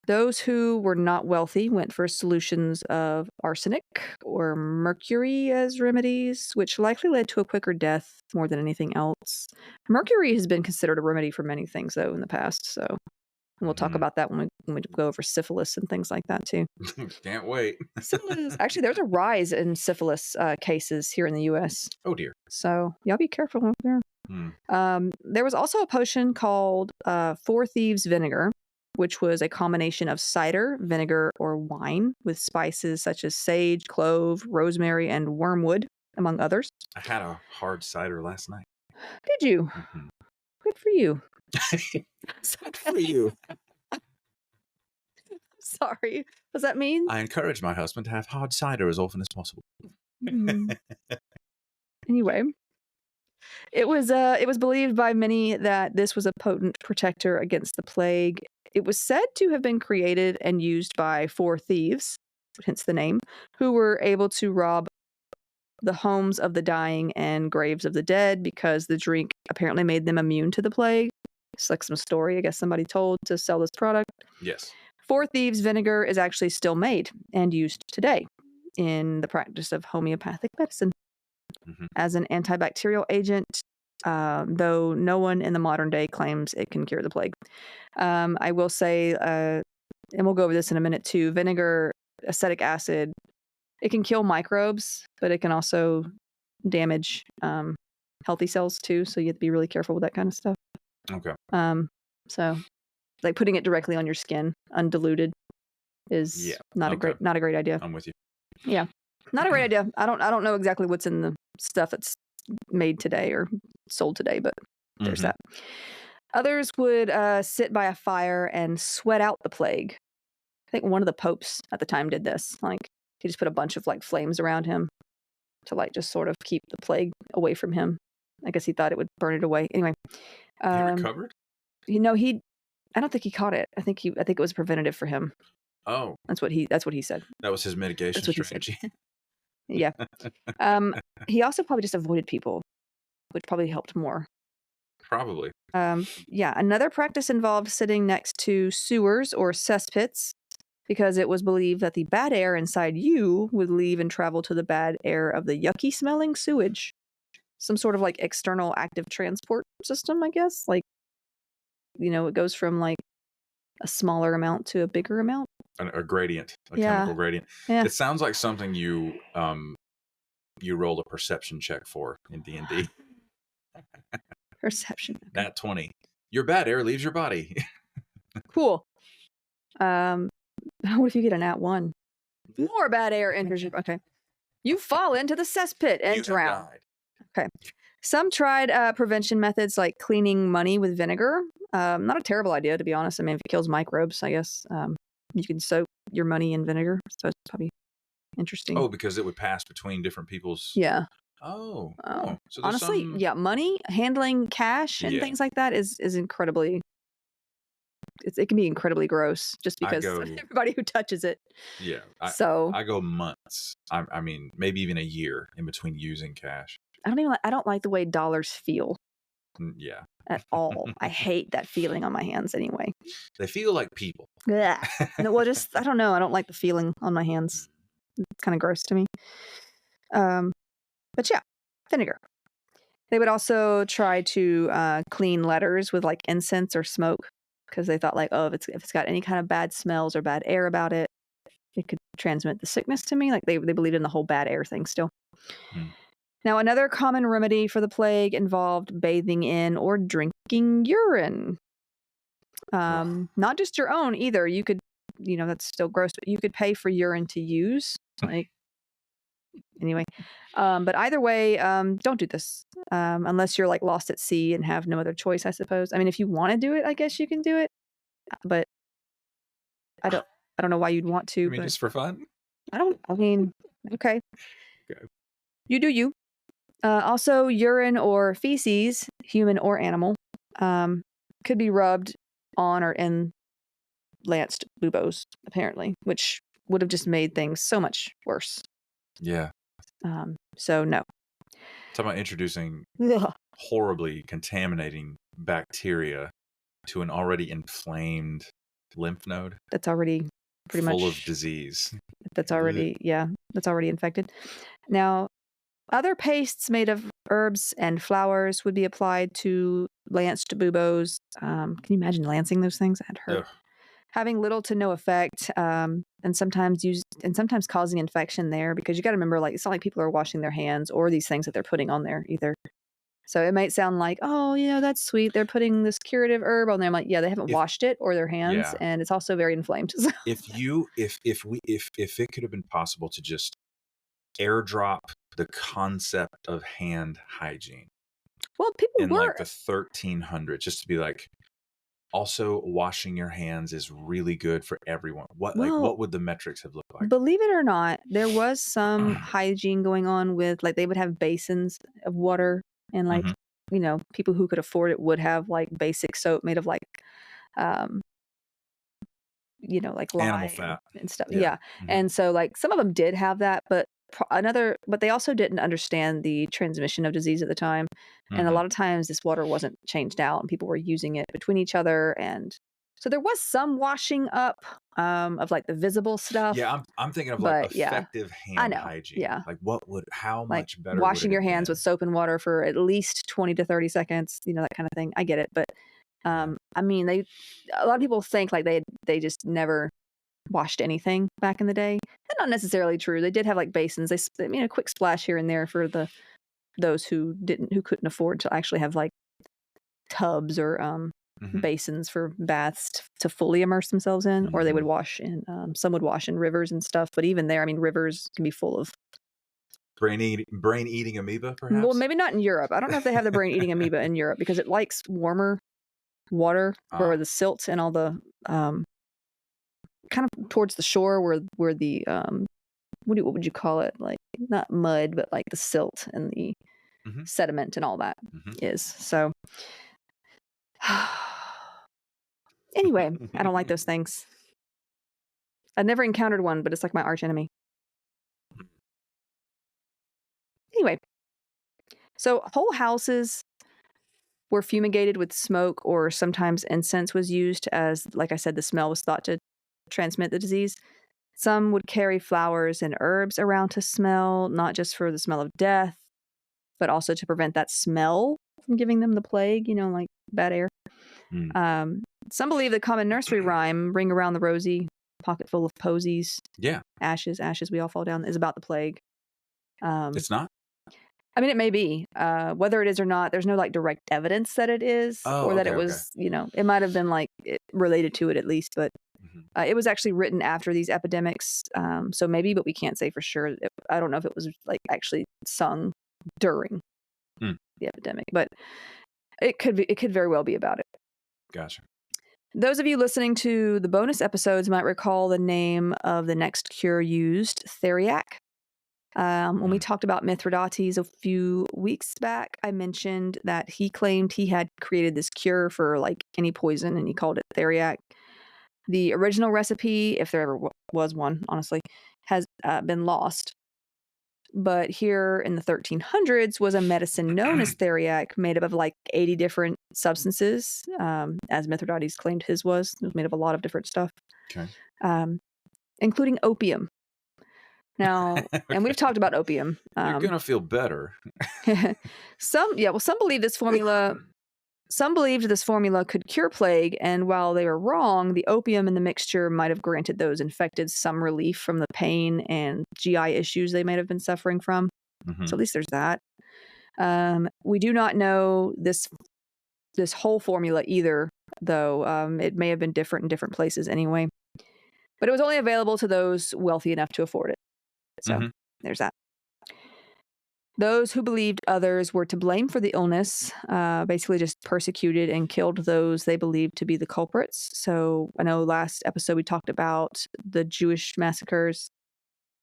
Those who were not wealthy went for solutions of arsenic or mercury as remedies, which likely led to a quicker death more than anything else. Mercury has been considered a remedy for many things, though, in the past. So, and we'll talk about that when we go over syphilis and things like that, too. Can't wait. Syphilis. Actually, there's a rise in syphilis cases here in the U.S. Oh, dear. So, y'all be careful out there. There was also a potion called Four Thieves Vinegar, which was a combination of cider, vinegar, or wine with spices such as sage, clove, rosemary, and wormwood, among others. I had a hard cider last night. Did you? Good for you. Good for you. Sorry. Does that mean? I encourage my husband to have hard cider as often as possible. Anyway, it was believed by many that this was a potent protector against the plague. It was said to have been created and used by four thieves, hence the name, who were able to rob the homes of the dying and graves of the dead because the drink apparently made them immune to the plague. It's like some story, I guess somebody told to sell this product. Yes. Four Thieves vinegar is actually still made and used today in the practice of homeopathic medicine as an antibacterial agent, though no one in the modern day claims it can cure the plague. I will say, and we'll go over this in a minute too, vinegar, acetic acid, it can kill microbes, but it can also damage healthy cells too, so you have to be really careful with that kind of stuff. Okay. So like putting it directly on your skin, undiluted, is not a great idea. I'm with you. Yeah, not a great idea. I don't know exactly what's in the stuff that's made today or sold today, but there's that. Others would sit by a fire and sweat out the plague. I think one of the popes at the time did this. Like he just put a bunch of like flames around him to like just sort of keep the plague away from him. I guess he thought it would burn it away. Anyway, he recovered? I don't think he caught it. I think it was preventative for him. Oh, that's what he said. That was his mitigation strategy. Yeah. He also probably just avoided people, which probably helped more. Probably. Yeah. Another practice involved sitting next to sewers or cesspits because it was believed that the bad air inside you would leave and travel to the bad air of the yucky smelling sewage. Some sort of like external active transport system, I guess. Like, it goes from like a smaller amount to a bigger amount. A gradient, chemical gradient. Yeah. It sounds like something you rolled a perception check for in D&D. Perception. Okay. Nat 20. Your bad air leaves your body. Cool. What if you get a nat 1? More bad air enters your... Okay. You fall into the cesspit and drown. Okay. Some tried prevention methods like cleaning money with vinegar. Not a terrible idea, to be honest. I mean, if it kills microbes, I guess you can soak your money in vinegar. So it's probably interesting. Oh, because it would pass between different people's... Yeah. Oh. So honestly, money, handling cash and things like that is incredibly... It can be incredibly gross just because everybody who touches it. Yeah. I go months. I mean, maybe even a year in between using cash. I don't like the way dollars feel. Yeah. at all. I hate that feeling on my hands anyway. They feel like people. Yeah. No, well, just, I don't know. I don't like the feeling on my hands. It's kind of gross to me. But yeah, vinegar. They would also try to clean letters with like incense or smoke because they thought like, oh, if it's got any kind of bad smells or bad air about it, it could transmit the sickness to me. Like they believed in the whole bad air thing still. Now, another common remedy for the plague involved bathing in or drinking urine. Not just your own either. You could, that's still gross, but you could pay for urine to use. Like, anyway. But either way, don't do this unless you're like lost at sea and have no other choice, I suppose. I mean, if you want to do it, I guess you can do it. But I don't know why you'd want to. I mean, just for fun? Okay. You do you. Also, urine or feces, human or animal, could be rubbed on or in lanced buboes, apparently, which would have just made things so much worse. Yeah. So no. Talking about introducing horribly contaminating bacteria to an already inflamed lymph node. That's already pretty much full of disease. That's already infected. Now, other pastes made of herbs and flowers would be applied to lanced buboes. Can you imagine lancing those things? That hurt. Ugh. Having little to no effect, and sometimes causing infection there, because you got to remember, like, it's not like people are washing their hands or these things that they're putting on there either. So it might sound like, oh, that's sweet. They're putting this curative herb on there. I'm like, yeah, they haven't washed it or their hands, and it's also very inflamed. If it could have been possible to just airdrop the concept of hand hygiene. Well, people in like the 1300s, just to be like, also washing your hands is really good for everyone. What would the metrics have looked like? Believe it or not, there was some hygiene going on with, like, they would have basins of water, and like, people who could afford it would have like basic soap made of like, like lime animal fat and stuff. Yeah. And so like some of them did have that, but they also didn't understand the transmission of disease at the time. And a lot of times this water wasn't changed out and people were using it between each other. And so there was some washing up of like the visible stuff. Yeah, I'm thinking of like effective hand hygiene. Yeah. Like how much better washing your hands been? with soap and water for at least 20 to 30 seconds, that kind of thing. I get it. But I mean, a lot of people think like they just never washed anything back in the day. That's not necessarily true. They did have like basins. They a quick splash here and there for those who couldn't afford to actually have like tubs or basins for baths to fully immerse themselves in, or they would wash in. Some would wash in rivers and stuff. But even there, I mean, rivers can be full of brain eating amoeba, perhaps. Well, maybe not in Europe. I don't know if they have the brain eating amoeba in Europe because it likes warmer water where the silt and all the kind of towards the shore where the what would you call it, like not mud but like the silt and the sediment and all that is. So anyway, I don't like those things. I've never encountered one, but it's like my arch enemy. Anyway, so whole houses were fumigated with smoke, or sometimes incense was used as, like I said, the smell was thought to transmit the disease. Some would carry flowers and herbs around to smell, not just for the smell of death, but also to prevent that smell from giving them the plague, like bad air. Some believe the common nursery rhyme, "Ring around the rosy, pocket full of posies." Yeah. Ashes, we all fall down, is about the plague. It's not? I mean, it may be. Whether it is or not, there's no like direct evidence that it is, or that it was, it might have been like related to it at least, but it was actually written after these epidemics. So maybe, but we can't say for sure. I don't know if it was like actually sung during the epidemic, but it could very well be about it. Gotcha. Those of you listening to the bonus episodes might recall the name of the next cure used, theriac. When we talked about Mithridates a few weeks back, I mentioned that he claimed he had created this cure for like any poison, and he called it theriac. The original recipe, if there ever was one, honestly, has been lost. but here in the 1300s was a medicine known as theriac, made up of like 80 different substances, as Mithridates claimed his was. It was made of a lot of different stuff, Okay. including opium. Now, and we've talked about opium. You're gonna feel better. Some believe this formula. Some believed this formula could cure plague, and while they were wrong, the opium in the mixture might have granted those infected some relief from the pain and GI issues they might have been suffering from. Mm-hmm. So at least there's that. We do not know this whole formula either, though. It may have been different in different places anyway. But it was only available to those wealthy enough to afford it. So there's that. Those who believed others were to blame for the illness basically just persecuted and killed those they believed to be the culprits. So I know last episode we talked about the Jewish massacres.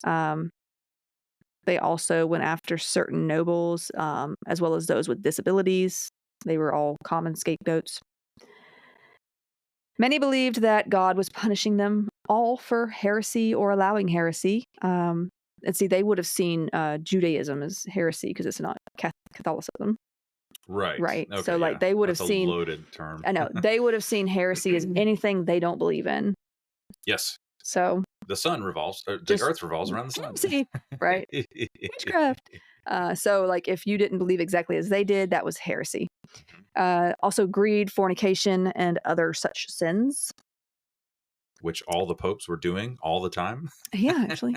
They also went after certain nobles, as well as those with disabilities. They were all common scapegoats. Many believed that God was punishing them all for heresy or allowing heresy. And see, they would have seen Judaism as heresy because it's not Catholicism. Right. Right. Okay, So like they would have seen a loaded term. I know. They would have seen heresy as anything they don't believe in. Yes. So the sun revolves, the earth revolves around the sun. See, right. Witchcraft. So like if you didn't believe exactly as they did, that was heresy. Also greed, fornication, and other such sins. Which all the popes were doing all the time. Yeah, actually.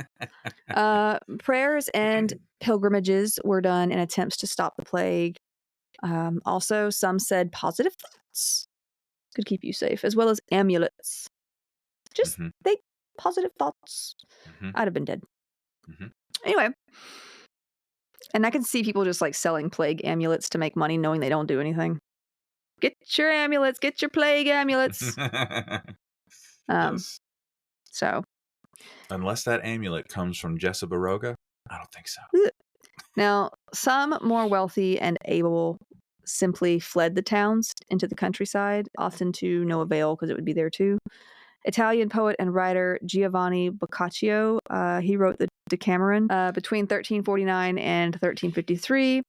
Prayers and pilgrimages were done in attempts to stop the plague. Also, some said positive thoughts could keep you safe, as well as amulets. Just think positive thoughts. I'd have been dead. Anyway. And I can see people just like selling plague amulets to make money knowing they don't do anything. Get your amulets, get your plague amulets. Yes. So. Unless that amulet comes from Jessa Baroga, I don't think so. Now, some more wealthy and able simply fled the towns into the countryside, often to no avail because it would be there too. Italian poet and writer Giovanni Boccaccio, he wrote the Decameron between 1349 and 1353,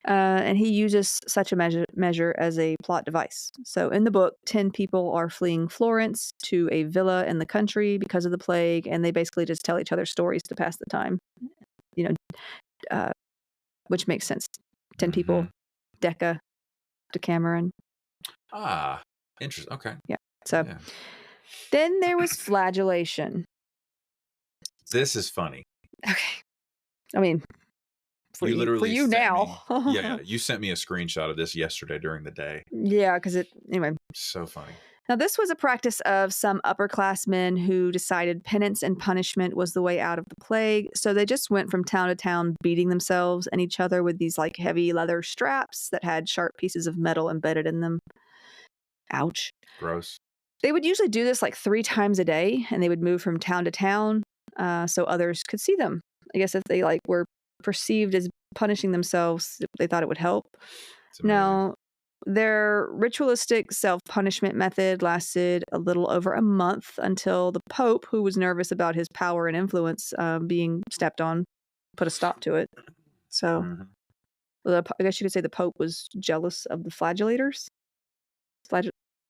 and he uses such a measure as a plot device. So in the book, 10 people are fleeing Florence to a villa in the country because of the plague, and they basically just tell each other stories to pass the time, which makes sense. 10 people, Decameron. Ah, interesting. Okay. Yeah. So then there was flagellation. This is funny. Okay. I mean, for you now. You sent me a screenshot of this yesterday during the day. Yeah, because anyway. So funny. Now, this was a practice of some upperclassmen who decided penance and punishment was the way out of the plague. So they just went from town to town beating themselves and each other with these like heavy leather straps that had sharp pieces of metal embedded in them. Ouch. Gross. They would usually do this like 3 times a day, and they would move from town to town so others could see them. I guess if they like were perceived as punishing themselves, they thought it would help. Now, their ritualistic self-punishment method lasted a little over a month until the Pope, who was nervous about his power and influence being stepped on, put a stop to it. So, I guess you could say the Pope was jealous of the flagellators.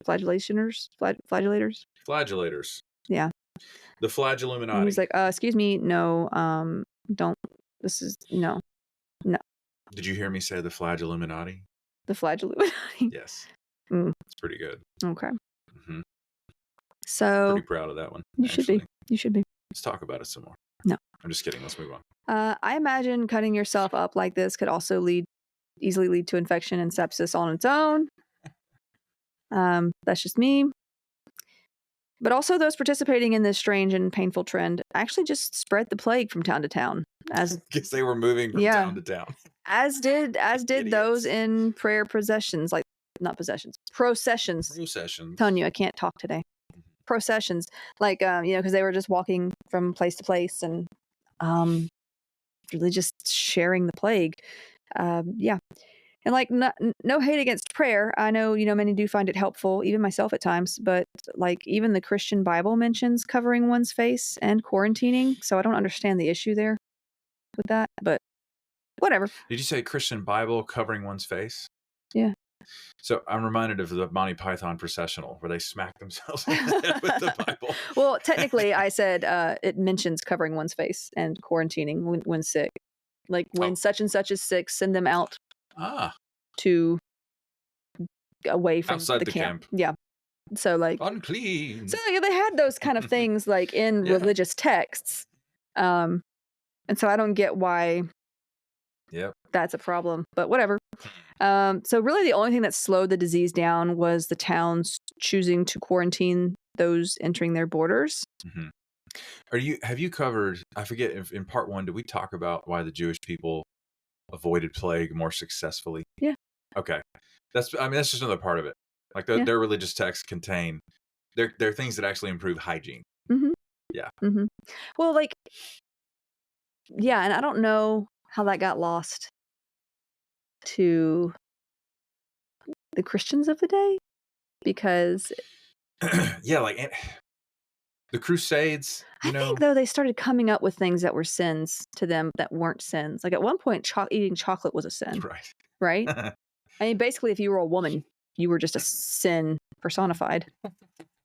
Flagellators. Yeah. The Flagelluminati. He's like, excuse me, no, don't. This is no. Did you hear me say the Flagelluminati? The Flagelluminati. Yes. It's pretty good. Okay. So pretty proud of that one. You should be. You should be. Let's talk about it some more. No. I'm just kidding. Let's move on. I imagine cutting yourself up like this could also easily lead to infection and sepsis on its own. That's just me. But also those participating in this strange and painful trend actually just spread the plague from town to town. Because they were moving from town to town. As did those in prayer processions. Processions. Telling you, I can't talk today. Processions. Like, because they were just walking from place to place and really just sharing the plague. And like, no hate against prayer. I know, many do find it helpful, even myself at times, but like even the Christian Bible mentions covering one's face and quarantining. So I don't understand the issue there. with that, but whatever. Did you say Christian Bible covering one's face? Yeah. So I'm reminded of the Monty Python processional where they smack themselves in the head with the Bible. Well, technically, I said it mentions covering one's face and quarantining when sick. Like when such and such is sick, send them out to away from outside the camp. camp. Yeah. So like unclean. So yeah, they had those kind of things like in religious texts. And so I don't get why that's a problem, but whatever. So really the only thing that slowed the disease down was the towns choosing to quarantine those entering their borders. Mm-hmm. Have you covered, I forget if in part 1, did we talk about why the Jewish people avoided plague more successfully? Yeah. Okay. That's just another part of it. Like their religious texts contain, they're things that actually improve hygiene. Mm-hmm. Yeah. Mm-hmm. Well, like, yeah, and I don't know how that got lost to the Christians of the day, because like the Crusades, I think though they started coming up with things that were sins to them that weren't sins. Like at one point, eating chocolate was a sin, right? I mean, basically, if you were a woman, you were just a sin personified,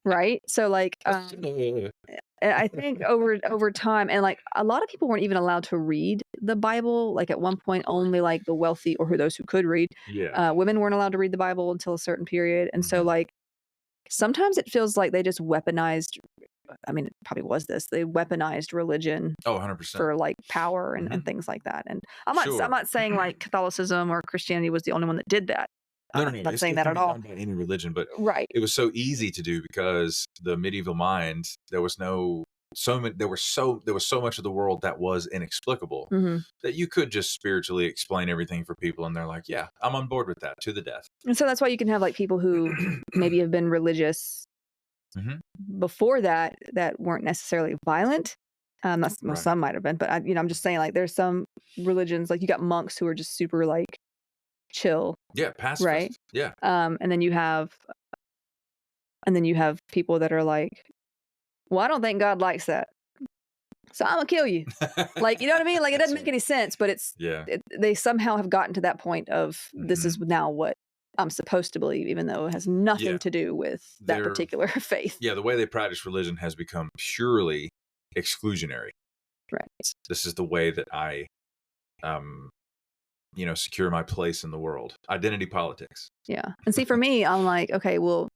right? So like, I think over time, and like a lot of people weren't even allowed to read the Bible. Like at one point, only like the wealthy or those who could read. Yeah. Women weren't allowed to read the Bible until a certain period, and so like sometimes it feels like they just weaponized. I mean, it probably was this. They weaponized religion 100%. for like power and things like that. And I'm not saying like Catholicism or Christianity was the only one that did that. No. I'm not saying that at all. Done by any religion, but right. It was so easy to do because the medieval mind, there was so much of the world that was inexplicable that you could just spiritually explain everything for people, and they're like, yeah, I'm on board with that to the death. And so that's why you can have like people who maybe have been religious before that weren't necessarily violent. Some might have been, but I'm just saying like there's some religions, like you got monks who are just super like chill. Yeah, pacifist. Right. Yeah. And then you have people that are like, well, I don't think God likes that, so I'm gonna kill you. Like, you know what I mean? Like it doesn't make any sense, but they somehow have gotten to that point of this is now what I'm supposed to believe, even though it has nothing to do with that particular faith. Yeah, the way they practice religion has become purely exclusionary. Right. This is the way that I, secure my place in the world. Identity politics. Yeah. And see, for me, I'm like, okay, well,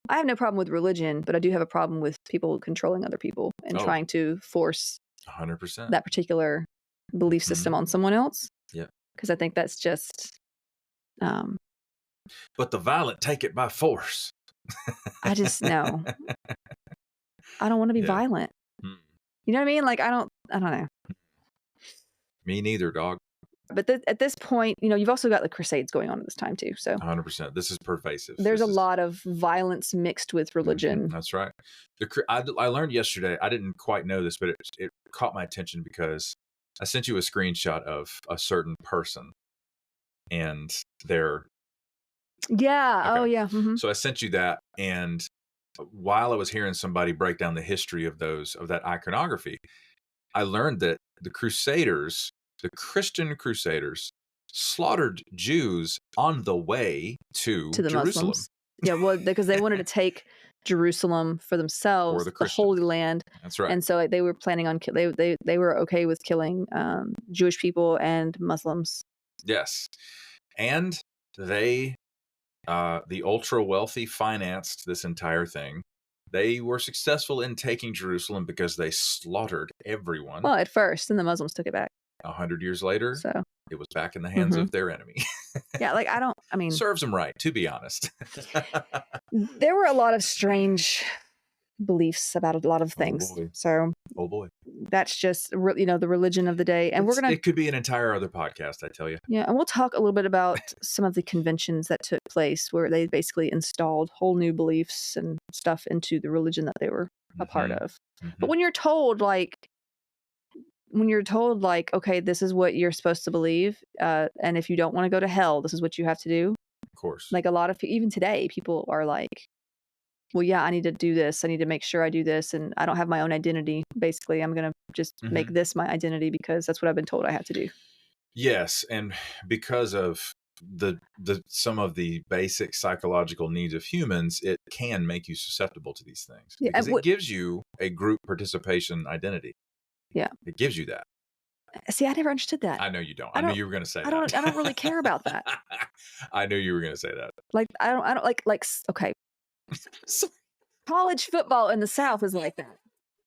I have no problem with religion, but I do have a problem with people controlling other people and trying to force 100% that particular belief system on someone else. Yeah. Because I think that's just... but the violent take it by force. I just know. I don't want to be violent. You know what I mean? Like, I don't know. Me neither, dog. But at this point, you've also got the Crusades going on at this time too. So 100%. This is pervasive. There's a lot of violence mixed with religion. That's right. I learned yesterday, I didn't quite know this, but it caught my attention because I sent you a screenshot of a certain person and their... Yeah. Okay. Oh, yeah. So I sent you that, and while I was hearing somebody break down the history of that iconography, I learned that the Crusaders, the Christian Crusaders, slaughtered Jews on the way to the Jerusalem. Muslims. Yeah, well, because they wanted to take Jerusalem for themselves, the Holy Land. That's right. And so they were planning on they were okay with killing Jewish people and Muslims. Yes, and they. The ultra wealthy financed this entire thing. They were successful in taking Jerusalem because they slaughtered everyone. Well, at first, and the Muslims took it back. 100 years later, so it was back in the hands of their enemy. Yeah, like serves them right, to be honest. There were a lot of strange beliefs about a lot of things. Oh boy. That's just the religion of the day, and it could be an entire other podcast, I tell you. Yeah, and we'll talk a little bit about some of the conventions that took place where they basically installed whole new beliefs and stuff into the religion that they were a part of. But when you're told like, okay, this is what you're supposed to believe, and if you don't want to go to hell, this is what you have to do. Of course. Like a lot of even today, people are like, well, yeah, I need to do this. I need to make sure I do this. And I don't have my own identity. Basically, I'm going to just make this my identity because that's what I've been told I have to do. Yes. And because of the some of the basic psychological needs of humans, it can make you susceptible to these things because it gives you a group participation identity. Yeah. It gives you that. See, I never understood that. I know you don't. I knew you were going to say that. I don't really care about that. I knew you were going to say that. Like, I don't like, okay. College football in the South is like that,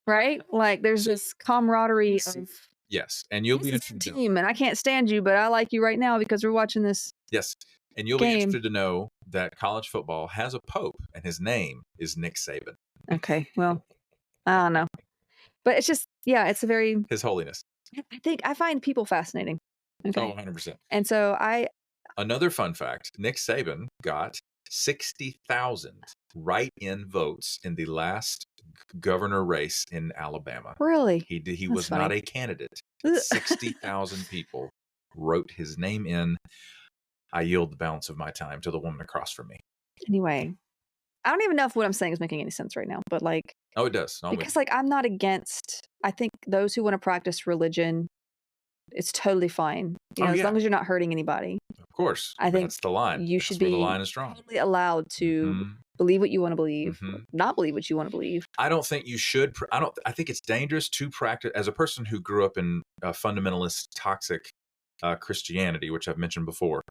right? Like there's this camaraderie of, yes. And you'll be interested to team and I can't stand you, but I like you right now because we're watching this. Yes. And you'll be interested to know that college football has a pope and his name is Nick Saban. Okay. Well, I don't know. But it's just, yeah, it's a very... His Holiness. I find people fascinating. Okay. Oh, 100%. And so Another fun fact, Nick Saban got 60,000 write-in votes in the last governor race in Alabama. Really? He was not a candidate. 60,000 people wrote his name in. I yield the balance of my time to the woman across from me. Anyway, I don't even know if what I'm saying is making any sense right now, but like... Oh, it does. Because like I'm not against... I think those who want to practice religion, it's totally fine. You know, as long as you're not hurting anybody. Of course. I think that's the line. You should be the line is strong. Totally allowed to believe what you want to believe, not believe what you want to believe. I don't think you should. I think it's dangerous to practice as a person who grew up in fundamentalist, toxic Christianity, which I've mentioned before.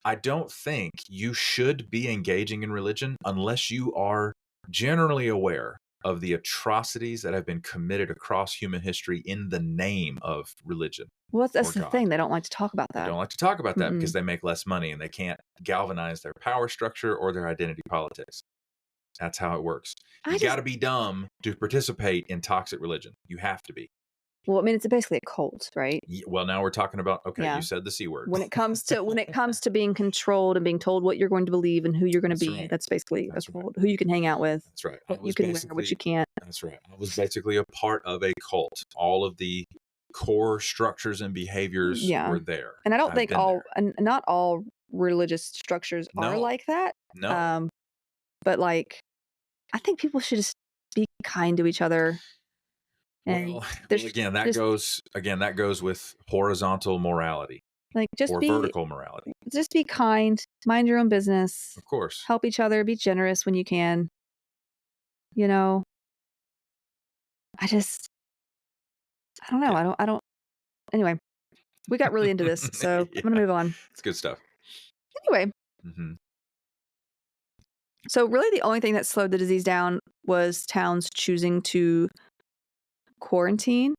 I don't think you should be engaging in religion unless you are generally aware of the atrocities that have been committed across human history in the name of religion. Well, that's the thing. They don't like to talk about that. They don't like to talk about that because they make less money and they can't galvanize their power structure or their identity politics. That's how it works. You got to be dumb to participate in toxic religion. You have to be. Well, I mean, it's basically a cult, right? Well, now we're talking about, you said the C word. When it comes to being controlled and being told what you're going to believe and who you're going to be, that's basically who you can hang out with. That's right. What you can wear, what you can't. That's right. I was basically a part of a cult. All of the core structures and behaviors were there. And I don't think not all religious structures are like that. No. But like, I think people should just be kind to each other. And well, again, that goes with horizontal morality, like vertical morality. Just be kind, mind your own business. Of course, help each other, be generous when you can. You know, I don't know. Yeah. I don't. Anyway, we got really into this, so I'm gonna move on. It's good stuff. Anyway. So really, the only thing that slowed the disease down was towns choosing to quarantine.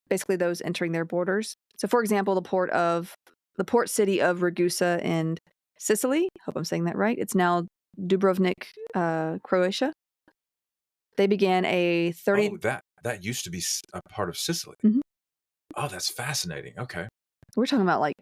Basically those entering their borders. So for example, the port city of Ragusa in Sicily, hope I'm saying that right. It's now Dubrovnik, Croatia. They began a 30... Oh, that used to be a part of Sicily. Oh, that's fascinating. Okay. We're talking about like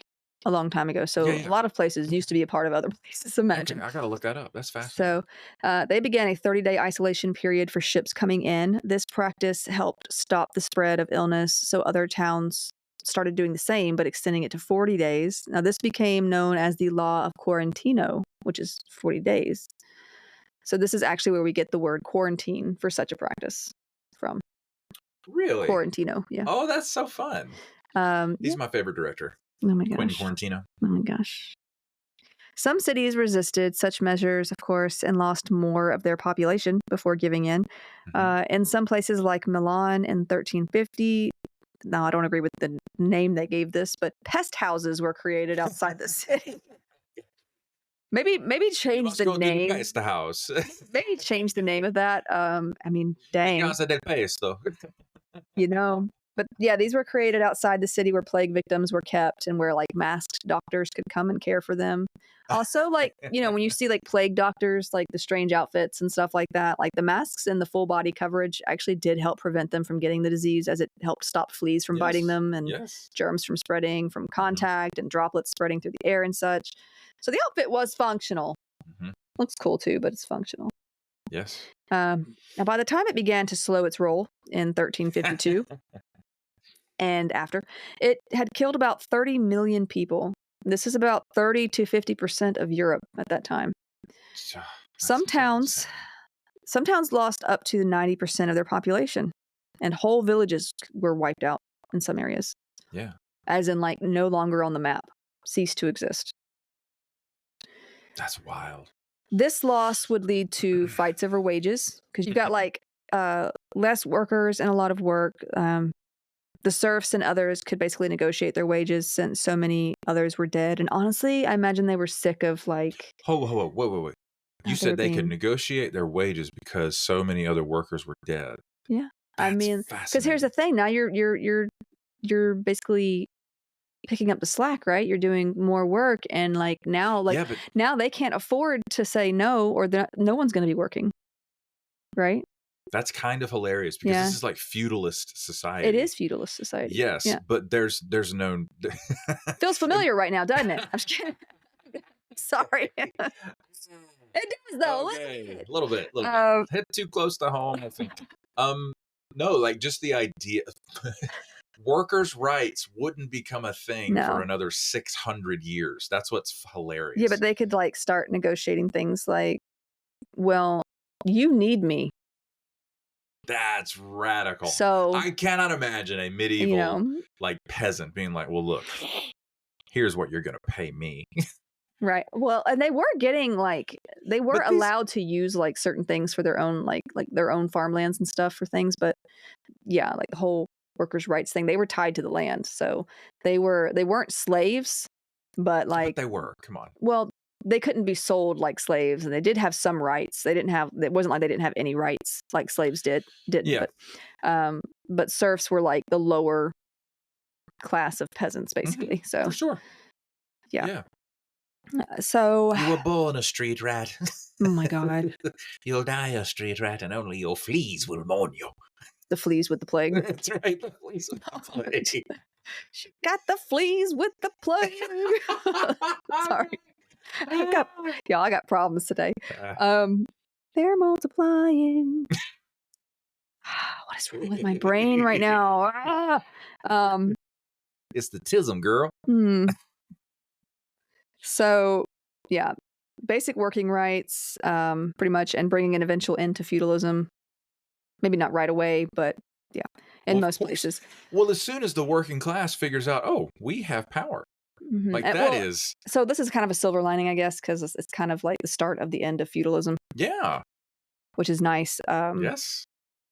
a long time ago. So a lot of places used to be a part of other places. Imagine. Okay, I got to look that up. That's fascinating. So they began a 30-day isolation period for ships coming in. This practice helped stop the spread of illness. So other towns started doing the same, but extending it to 40 days. Now this became known as the law of Quarantino, which is 40 days. So this is actually where we get the word quarantine for such a practice from. Really? Quarantino. Yeah. Oh, that's so fun. He's my favorite director. Oh my gosh. Quentin Quarantino. Oh my gosh. Some cities resisted such measures, of course, and lost more of their population before giving in. In some places like Milan in 1350, now I don't agree with the name they gave this, but pest houses were created outside the city. Maybe change the name. Pest house. Maybe change the name of that. I mean, dang. Casa del Pesto. You know. But yeah, these were created outside the city where plague victims were kept and where like masked doctors could come and care for them. Also, like, you know, when you see like plague doctors, like the strange outfits and stuff like that, like the masks and the full body coverage actually did help prevent them from getting the disease, as it helped stop fleas from biting them and germs from spreading from contact and droplets spreading through the air and such. So the outfit was functional. Looks cool too, but it's functional. Yes. Now, by the time it began to slow its roll in 1352, and after, it had killed about 30 million people This is about 30 to 50% of Europe at that time. Some towns lost up to 90% of their population, and whole villages were wiped out in some areas. Yeah. As in, like, no longer on the map, ceased to exist. That's wild. This loss would lead to fights over wages, because you've got, like, less workers and a lot of work. The serfs and others could basically negotiate their wages since so many others were dead. And honestly, I imagine they were sick of, like... Wait. You said they could negotiate their wages because so many other workers were dead. Yeah. That's I mean, because here's the thing. Now you're basically picking up the slack, right? You're doing more work, and like now they can't afford to say no, or no one's going to be working, right? That's kind of hilarious because this is like feudalist society. It is feudalist society. Yes, but there's no... Feels familiar right now, doesn't it? I'm just kidding. Sorry. It does, though. Okay. A little bit. Hit too close to home, I think. No, like just the idea... Workers' rights wouldn't become a thing for another 600 years. That's what's hilarious. Yeah, but they could like start negotiating things like, well, you need me. That's radical. So I cannot imagine a medieval like peasant being like, well, look, here's what you're going to pay me. Right. Well, and they were getting allowed to use like certain things for their own, like their own farmlands and stuff for things. But yeah, like the whole workers' rights thing, they were tied to the land. So they weren't slaves, but like they were. Come on. Well, they couldn't be sold like slaves, and they did have some rights. It wasn't like they didn't have any rights like slaves didn't. Yeah. But serfs were like the lower class of peasants, basically. Mm-hmm. So for sure. Yeah. So you were born a street rat. Oh my God. You'll die a street rat, and only your fleas will mourn you. The fleas with the plague. That's right. The fleas with the plague. She got the fleas with the plague. Sorry. I got problems today. They're multiplying. What is wrong with my brain right now? It's the tism, girl. So, yeah, basic working rights, pretty much, and bringing an eventual end to feudalism. Maybe not right away, but yeah, in most places. Well, as soon as the working class figures out, oh, we have power. Mm-hmm. Like that is... So this is kind of a silver lining, I guess, because it's kind of like the start of the end of feudalism. Yeah. Which is nice. Yes.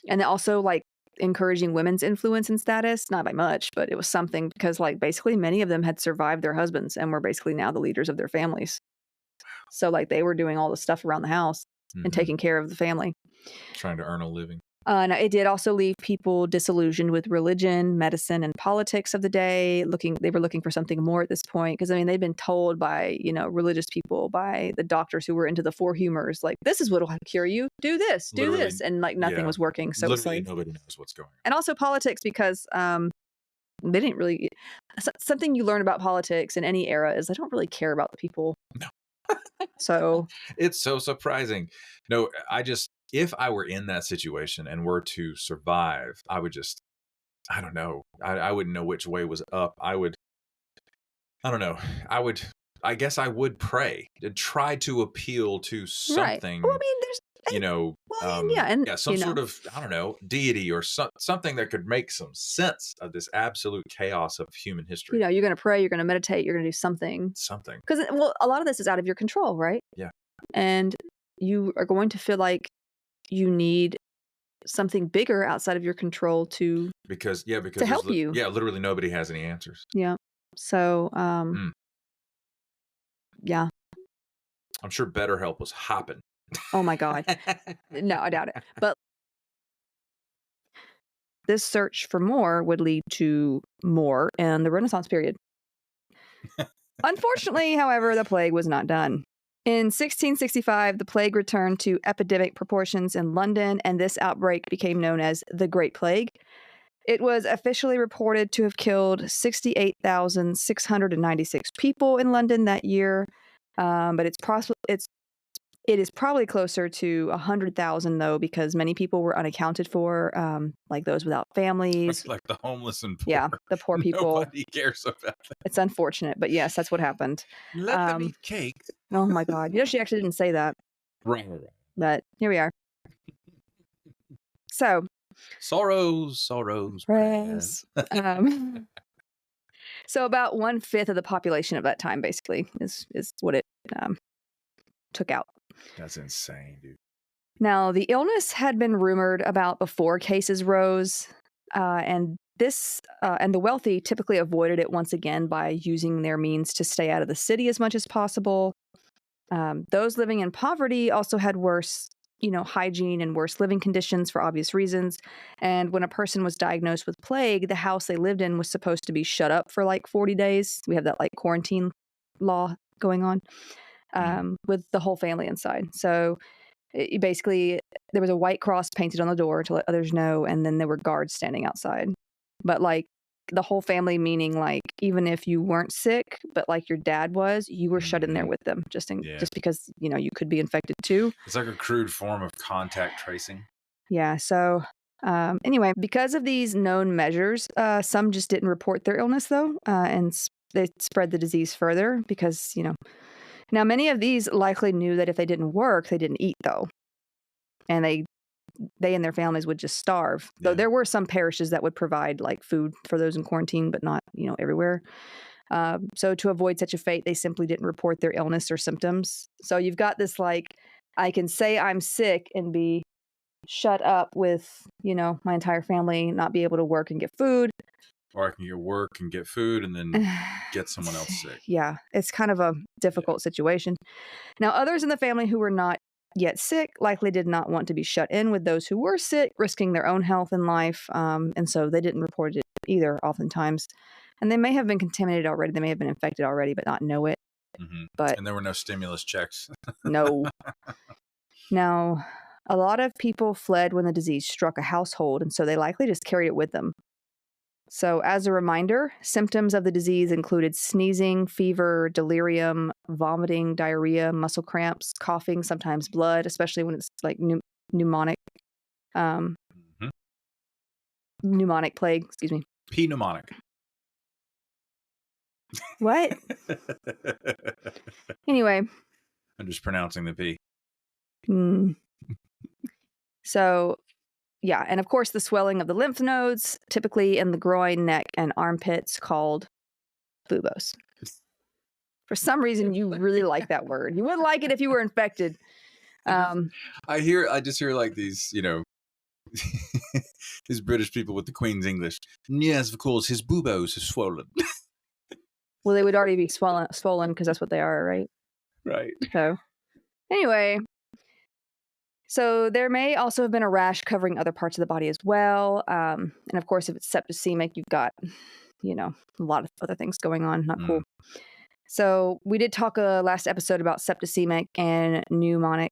And also like encouraging women's influence and status, not by much, but it was something, because like basically many of them had survived their husbands and were basically now the leaders of their families. So like they were doing all the stuff around the house and taking care of the family. Trying to earn a living. Now, it did also leave people disillusioned with religion, medicine, and politics of the day. They were looking for something more at this point, because I mean they'd been told by religious people, by the doctors who were into the four humors, like this is what will cure you. Do this, do this, and like nothing was working. So literally it's like nobody knows what's going on. And also politics, because they didn't really. Something you learn about politics in any era is they don't really care about the people. No. So it's so surprising. No, if I were in that situation and were to survive, I would just, I don't know. I wouldn't know which way was up. I don't know. I guess I would pray to try to appeal to something. Right. Well, I mean, there's, some sort of, I don't know, deity or something that could make some sense of this absolute chaos of human history. You're going to pray, you're going to meditate, you're going to do something. Something. Because, a lot of this is out of your control, right? Yeah. And you are going to feel like you need something bigger outside of your control to help you. Yeah, literally nobody has any answers. Yeah. So, yeah. I'm sure BetterHelp was hopping. Oh my God. No, I doubt it. But this search for more would lead to more in the Renaissance period. Unfortunately, however, the plague was not done. In 1665, the plague returned to epidemic proportions in London, and this outbreak became known as the Great Plague. It was officially reported to have killed 68,696 people in London that year, but it's It is probably closer to 100,000 though, because many people were unaccounted for, like those without families. It's like the homeless and poor. Yeah, the poor people. Nobody cares about that. It's unfortunate, but yes, that's what happened. Let them eat cake. Oh my God. She actually didn't say that. Right. But here we are. So. Sorrows, prayers. So about 1/5 of the population of that time, basically, is what it took out. That's insane, dude. Now, the illness had been rumored about before cases rose, and the wealthy typically avoided it once again by using their means to stay out of the city as much as possible. Those living in poverty also had worse, hygiene and worse living conditions for obvious reasons. And when a person was diagnosed with plague, the house they lived in was supposed to be shut up for like 40 days. We have that like quarantine law going on with the whole family inside. So basically, there was a white cross painted on the door to let others know, and then there were guards standing outside. But like the whole family, meaning like even if you weren't sick, but like your dad was, you were shut in there with them just because you could be infected too. It's like a crude form of contact tracing. Yeah. So anyway, because of these known measures, some just didn't report their illness though, and they spread the disease further because Now, many of these likely knew that if they didn't work, they didn't eat, though. And they and their families would just starve. Though there were some parishes that would provide like food for those in quarantine, but not, everywhere. So to avoid such a fate, they simply didn't report their illness or symptoms. So you've got this like, I can say I'm sick and be shut up with, my entire family, not be able to work and get food. Or I can get work and get food and then get someone else sick. Yeah, it's kind of a difficult situation. Now, others in the family who were not yet sick likely did not want to be shut in with those who were sick, risking their own health and life. And so they didn't report it either, oftentimes. And they may have been contaminated already. They may have been infected already, but not know it. Mm-hmm. But and there were no stimulus checks. No. Now, a lot of people fled when the disease struck a household, and so they likely just carried it with them. So as a reminder, symptoms of the disease included sneezing, fever, delirium, vomiting, diarrhea, muscle cramps, coughing, sometimes blood, especially when it's like pneumonic. Pneumonic plague, excuse me. Pneumonic. What? Anyway. I'm just pronouncing the P. So, yeah, and of course the swelling of the lymph nodes, typically in the groin, neck, and armpits, called buboes. For some reason, you really like that word. You wouldn't like it if you were infected. I just hear like these, these British people with the Queen's English. Yes, of course, his buboes are swollen. Well, they would already be swollen because that's what they are, right? Right. So, anyway. So there may also have been a rash covering other parts of the body as well. And of course, if it's septicemic, you've got, a lot of other things going on. Not cool. So we did talk last episode about septicemic and pneumonic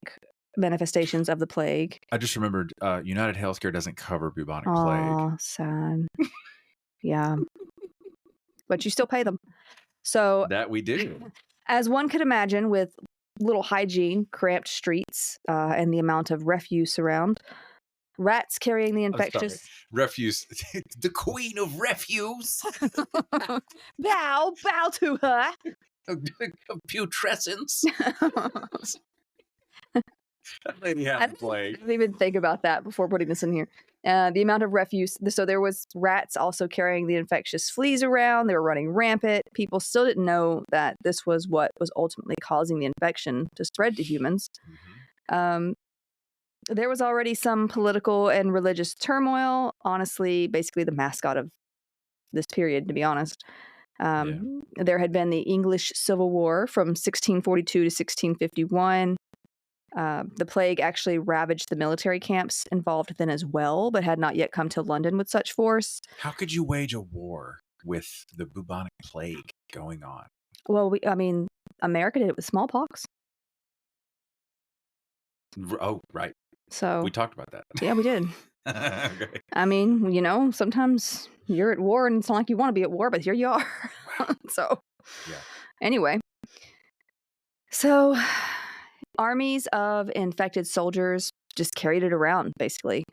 manifestations of the plague. I just remembered United Healthcare doesn't cover bubonic plague. Oh, sad. Yeah. But you still pay them. So that we do. As one could imagine, with little hygiene, cramped streets, and the amount of refuse around, rats carrying the infectious... Refuse. The queen of refuse. bow to her. Putrescence. That lady had the plague. I didn't even think about that before putting this in here. The amount of refuse. So there was rats also carrying the infectious fleas around. They were running rampant. People still didn't know that this was what was ultimately causing the infection to spread to humans. Mm-hmm. There was already some political and religious turmoil. Honestly, basically the mascot of this period, to be honest. There had been the English Civil War from 1642 to 1651. The plague actually ravaged the military camps involved then as well, but had not yet come to London with such force. How could you wage a war with the bubonic plague going on? Well, America did it with smallpox. Oh, right. So we talked about that. Yeah, we did. Okay. Sometimes you're at war and it's not like you want to be at war, but here you are. So, anyway. So, armies of infected soldiers just carried it around, basically.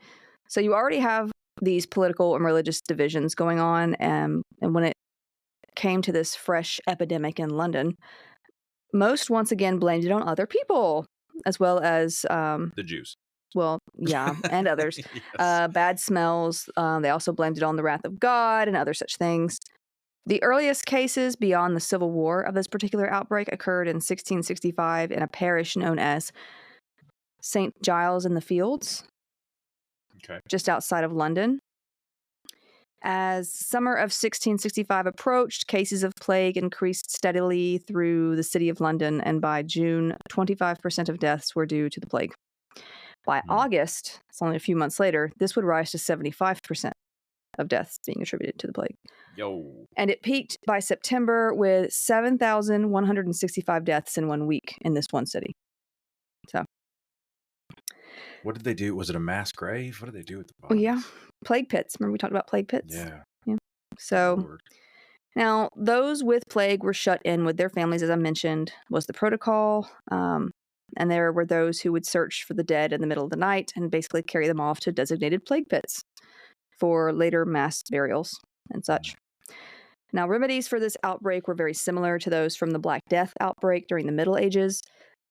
So you already have these political and religious divisions going on, and when it came to this fresh epidemic in London, most once again blamed it on other people, as well as the Jews. Well, yeah, and others. Yes. Bad smells. They also blamed it on the wrath of God and other such things. The earliest cases beyond the Civil War of this particular outbreak occurred in 1665 in a parish known as St. Giles in the Fields, just outside of London. As summer of 1665 approached, cases of plague increased steadily through the city of London, and by June, 25% of deaths were due to the plague. By August, it's only a few months later, this would rise to 75% of deaths being attributed to the plague. And it peaked by September with 7,165 deaths in 1 week in this one city. So, what did they do? Was it a mass grave? What did they do with the oh bodies? yeah, plague pits. Remember we talked about plague pits? Yeah. So, Lord. Now those with plague were shut in with their families, as I mentioned, was the protocol. And there were those who would search for the dead in the middle of the night and basically carry them off to designated plague pits for later mass burials and such. Now, remedies for this outbreak were very similar to those from the Black Death outbreak during the Middle Ages.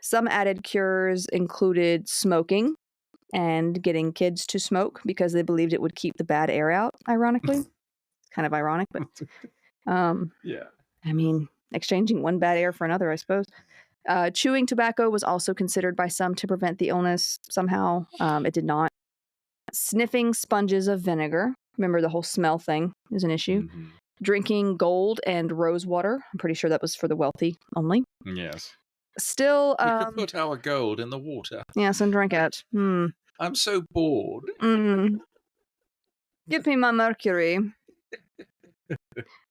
Some added cures included smoking and getting kids to smoke because they believed it would keep the bad air out, ironically. Kind of ironic, but yeah. I mean, exchanging one bad air for another, I suppose. Chewing tobacco was also considered by some to prevent the illness somehow. It did not. Sniffing sponges of vinegar. Remember, the whole smell thing is an issue. Mm-hmm. Drinking gold and rose water. I'm pretty sure that was for the wealthy only. Yes. Still, we could put our gold in the water. Yes, and drink it. I'm so bored. Give me my mercury.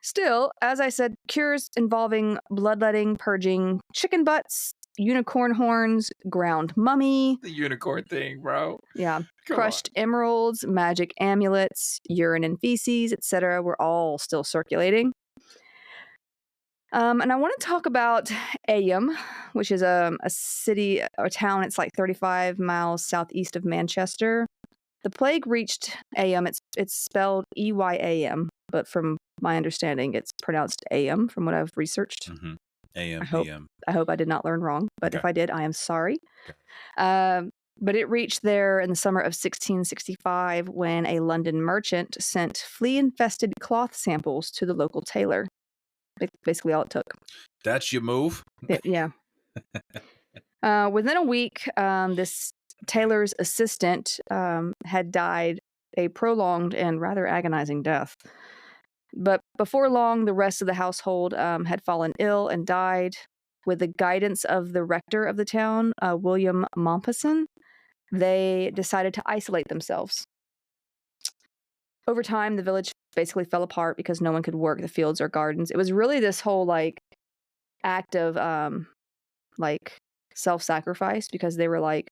Still, as I said, cures involving bloodletting, purging, chicken butts, unicorn horns, ground mummy. The unicorn thing, bro. Yeah. Come crushed on. emeralds, magic amulets, urine and feces, etc. were all still circulating. And I want to talk about Ayam, which is a city or town. It's like 35 miles southeast of Manchester. The plague reached Ayam. It's spelled E-Y-A-M, but from my understanding, it's pronounced Ayam from what I've researched. Mm-hmm. A.M. I hope I did not learn wrong, but if I did, I am sorry. Okay. But it reached there in the summer of 1665 when a London merchant sent flea-infested cloth samples to the local tailor. Basically all it took. That's your move? Yeah. Within a week, this tailor's assistant had died a prolonged and rather agonizing death. But before long, the rest of the household had fallen ill and died. With the guidance of the rector of the town, William Mompesson, they decided to isolate themselves. Over time, the village basically fell apart because no one could work the fields or gardens. It was really this whole act of self-sacrifice, because they were like,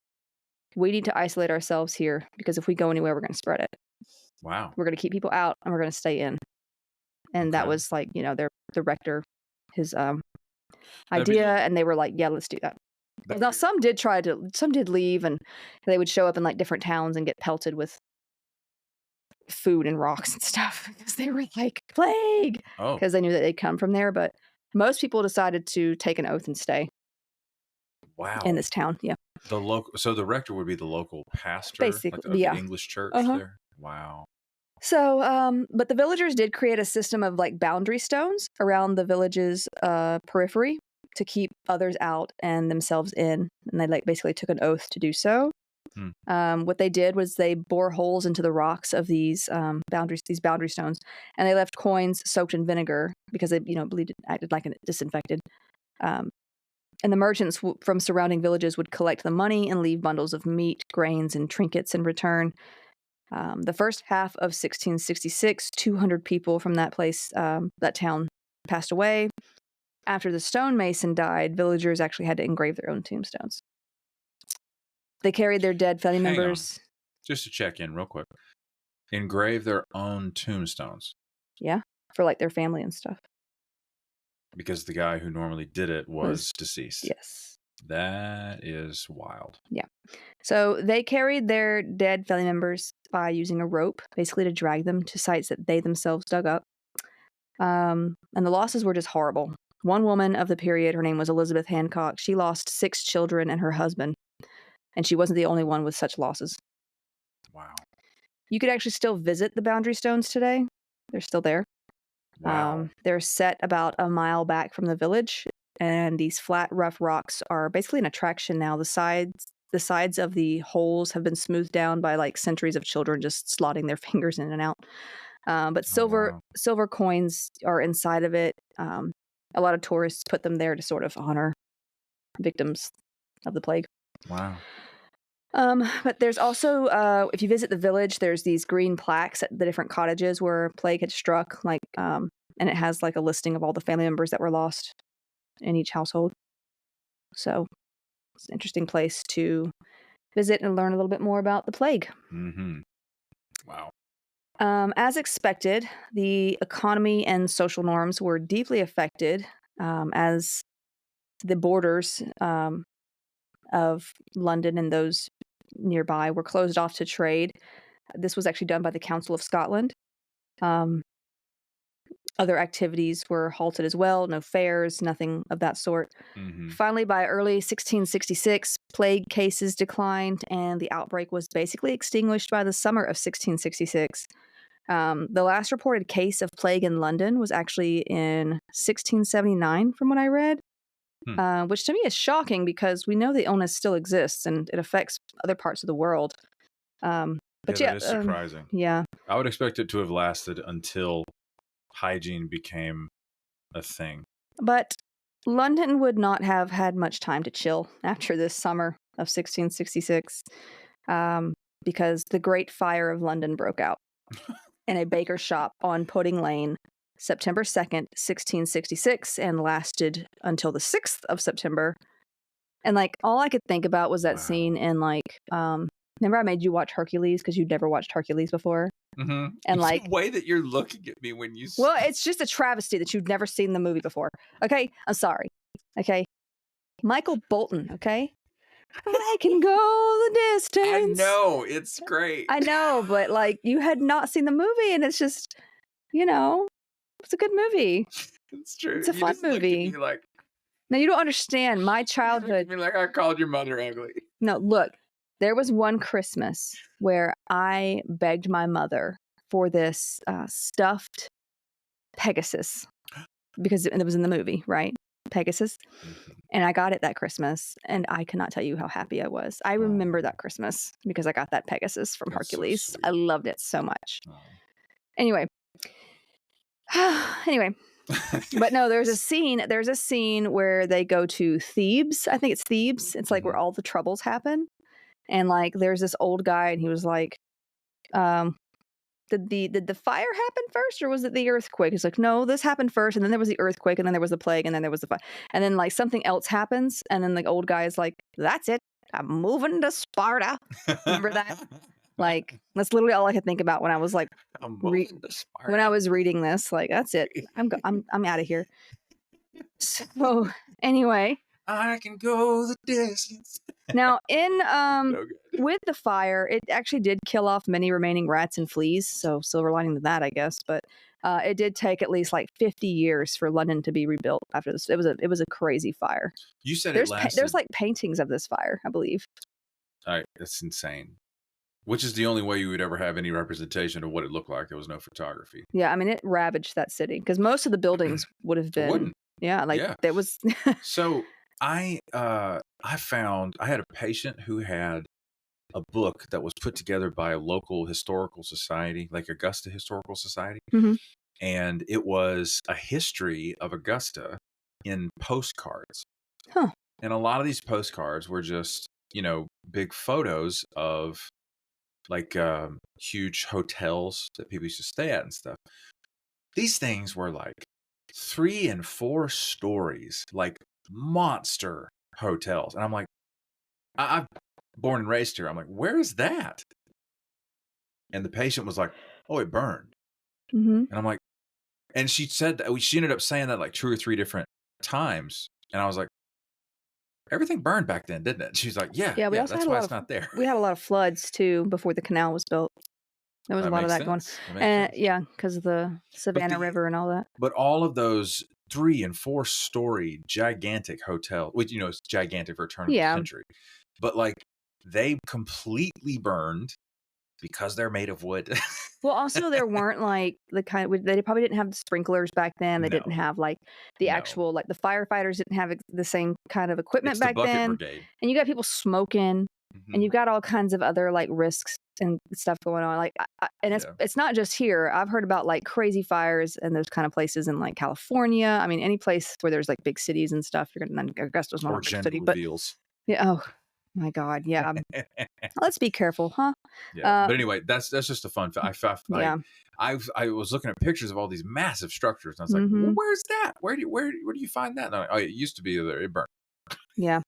we need to isolate ourselves here because if we go anywhere, we're going to spread it. Wow. We're going to keep people out and we're going to stay in. And that was the rector, his idea, and they were like, yeah, let's do that. Now, some did leave, and they would show up in different towns and get pelted with food and rocks and stuff because they were like, plague, because they knew that they'd come from there. But most people decided to take an oath and stay. Wow. In this town, yeah. So the rector would be the local pastor, basically, the English church there. Wow. So, but the villagers did create a system of boundary stones around the village's periphery to keep others out and themselves in, and they basically took an oath to do so. What they did was they bore holes into the rocks of these boundary stones, and they left coins soaked in vinegar because they believed it acted like a disinfected. And the merchants from surrounding villages would collect the money and leave bundles of meat, grains, and trinkets in return. The first half of 1666, 200 people from that town passed away. After the stonemason died, villagers actually had to engrave their own tombstones. They carried their dead family members. Just to check in real quick. Engrave their own tombstones. Yeah, for their family and stuff. Because the guy who normally did it was deceased. Yes. That is wild. Yeah. So they carried their dead family members by using a rope, basically to drag them to sites that they themselves dug up. And the losses were just horrible. One woman of the period, her name was Elizabeth Hancock, she lost 6 children and her husband. And she wasn't the only one with such losses. Wow. You could actually still visit the boundary stones today. They're still there. Wow. They're set about a mile back from the village. And these flat, rough rocks are basically an attraction now. The sides of the holes have been smoothed down by like centuries of children just slotting their fingers in and out. But silver coins are inside of it. A lot of tourists put them there to sort of honor victims of the plague. Wow. But there's also, if you visit the village, there's these green plaques at the different cottages where plague had struck, like, and it has like a listing of all the family members that were lost in each household. So it's an interesting place to visit and learn a little bit more about the plague. Mm-hmm. Wow. As expected, the economy and social norms were deeply affected as the borders of London and those nearby were closed off to trade. This was actually done by the Council of Scotland. Other activities were halted as well. No fairs, nothing of that sort. Mm-hmm. Finally, by early 1666, plague cases declined and the outbreak was basically extinguished by the summer of 1666. The last reported case of plague in London was actually in 1679, from what I read. Which to me is shocking because we know the illness still exists and it affects other parts of the world. But that is surprising. Yeah. I would expect it to have lasted until hygiene became a thing. But London would not have had much time to chill after this summer of 1666 because the Great Fire of London broke out in a baker's shop on Pudding Lane, September 2nd, 1666, and lasted until the 6th of September. And, like, all I could think about was that scene in, like, remember I made you watch Hercules because you'd never watched Hercules before? Mm-hmm. And, like, the way that you're looking at me when you... Well, it's just a travesty that you've never seen the movie before. Okay? I'm sorry. Okay? Michael Bolton, okay? I can go the distance. I know. It's great. I know, but, like, you had not seen the movie, and it's just, you know... It's a good movie. It's true. It's a fun movie. Like, now, you don't understand my childhood. You like I called your mother ugly. No, look, there was one Christmas where I begged my mother for this stuffed Pegasus because it was in the movie, right? Pegasus. Mm-hmm. And I got it that Christmas, and I cannot tell you how happy I was. I remember that Christmas because I got that Pegasus from Hercules. So I loved it so much. Anyway, but no, there's a scene where they go to Thebes. I think it's Thebes. It's like where all the troubles happen. And like there's this old guy and he was like, did the fire happen first or was it the earthquake? He's like, no, this happened first and then there was the earthquake and then there was the plague and then there was the fire. And then like something else happens and then the old guy is like, that's it. I'm moving to Sparta. Remember that? Like, that's literally all I could think about when I was like, when I was reading this. Like, that's it. I'm out of here. So, anyway, I can go the distance. Now, with the fire, it actually did kill off many remaining rats and fleas. So, silver lining to that, I guess. But it did take at least like 50 years for London to be rebuilt after this. It was a crazy fire. You said there's like paintings of this fire, I believe. All right, that's insane. Which is the only way you would ever have any representation of what it looked like. There was no photography. Yeah, I mean, it ravaged that city because most of the buildings would have been. Yeah, like there was. So I had a patient who had a book that was put together by a local historical society, like Augusta Historical Society. Mm-hmm. And it was a history of Augusta in postcards. Huh. And a lot of these postcards were just, big photos of like huge hotels that people used to stay at and stuff. These things were like 3 and 4 stories, like monster hotels. And I'm like, I'm born and raised here. I'm like, where is that? And the patient was like, oh, it burned. Mm-hmm. And I'm like, and she said that she ended up saying that like 2 or 3 different times. And I was like, everything burned back then, didn't it? She's like, yeah, Yeah, we also that's had a why lot it's of not there. we had a lot of floods too before the canal was built. There was a That lot of makes that going. sense. That makes And sense. yeah, because of the Savannah River and all that. But all of those 3- and 4-story gigantic hotels, which, it's gigantic for a turn of the century, but like they completely burned because they're made of wood. Well, also there weren't like the kind they probably didn't have the sprinklers back then. They didn't No. have like the No. actual, like the firefighters didn't have the same kind of equipment It's the back bucket then. brigade. And you got people smoking, and you've got all kinds of other like risks and stuff going on. Like, and it's not just here. I've heard about like crazy fires and those kind of places in like California. I mean, any place where there's like big cities and stuff. You're gonna, Augusta's not a big city, but yeah. Oh my God, yeah. Let's be careful, huh? Yeah. But anyway, that's just a fun fact. I was looking at pictures of all these massive structures, and I was like, well, "Where's that? Where do you find that?" And I'm like, "Oh, it used to be there. It burned." Yeah,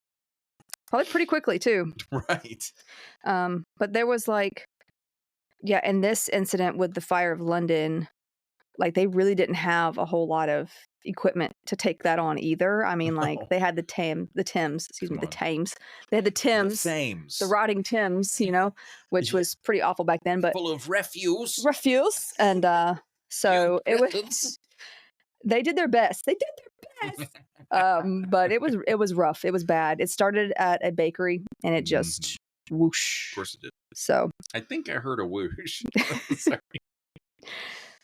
probably pretty quickly too. Right. But there was like, in this incident with the fire of London, like they really didn't have a whole lot of equipment to take that on either. I mean, like they had the Thames, They had the Thames, the rotting Thames, which was pretty awful back then, but full of refuse. And so it was. They did their best. But it was rough. It was bad. It started at a bakery, and it just whoosh. Of course it did. So I think I heard a whoosh. Sorry.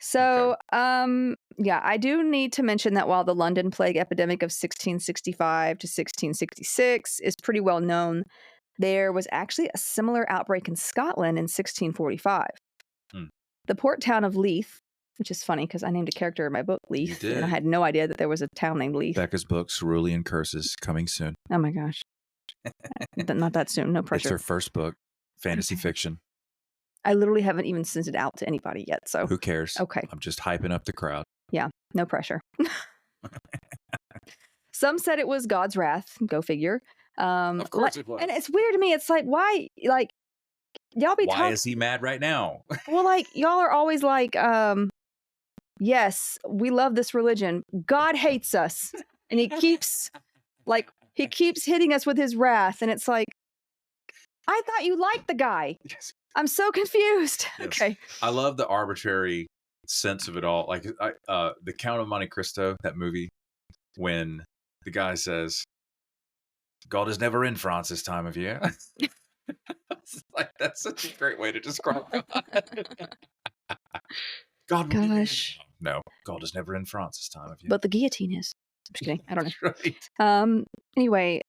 So, I do need to mention that while the London plague epidemic of 1665 to 1666 is pretty well known, there was actually a similar outbreak in Scotland in 1645. The port town of Leith, which is funny because I named a character in my book Leith, and I had no idea that there was a town named Leith. Becca's book, Cerulean Curses, coming soon. Oh my gosh. Not that soon. No pressure. It's her first book, fantasy fiction. I literally haven't even sent it out to anybody yet, so who cares? Okay. I'm just hyping up the crowd. Yeah, no pressure. Some said it was God's wrath. Go figure. Of course it was. And it's weird to me. It's like, why? Like, y'all be Why is he mad right now? Well, like, y'all are always like, yes, we love this religion. God hates us. And he keeps hitting us with his wrath. And it's like, I thought you liked the guy. Yes. I'm so confused. Yes. Okay. I love the arbitrary sense of it all. Like the Count of Monte Cristo, that movie, when the guy says, God is never in France this time of year. Like, that's such a great way to describe God. Gosh. No, God is never in France this time of year. But the guillotine is. I'm just kidding. I don't know. Right. Anyway,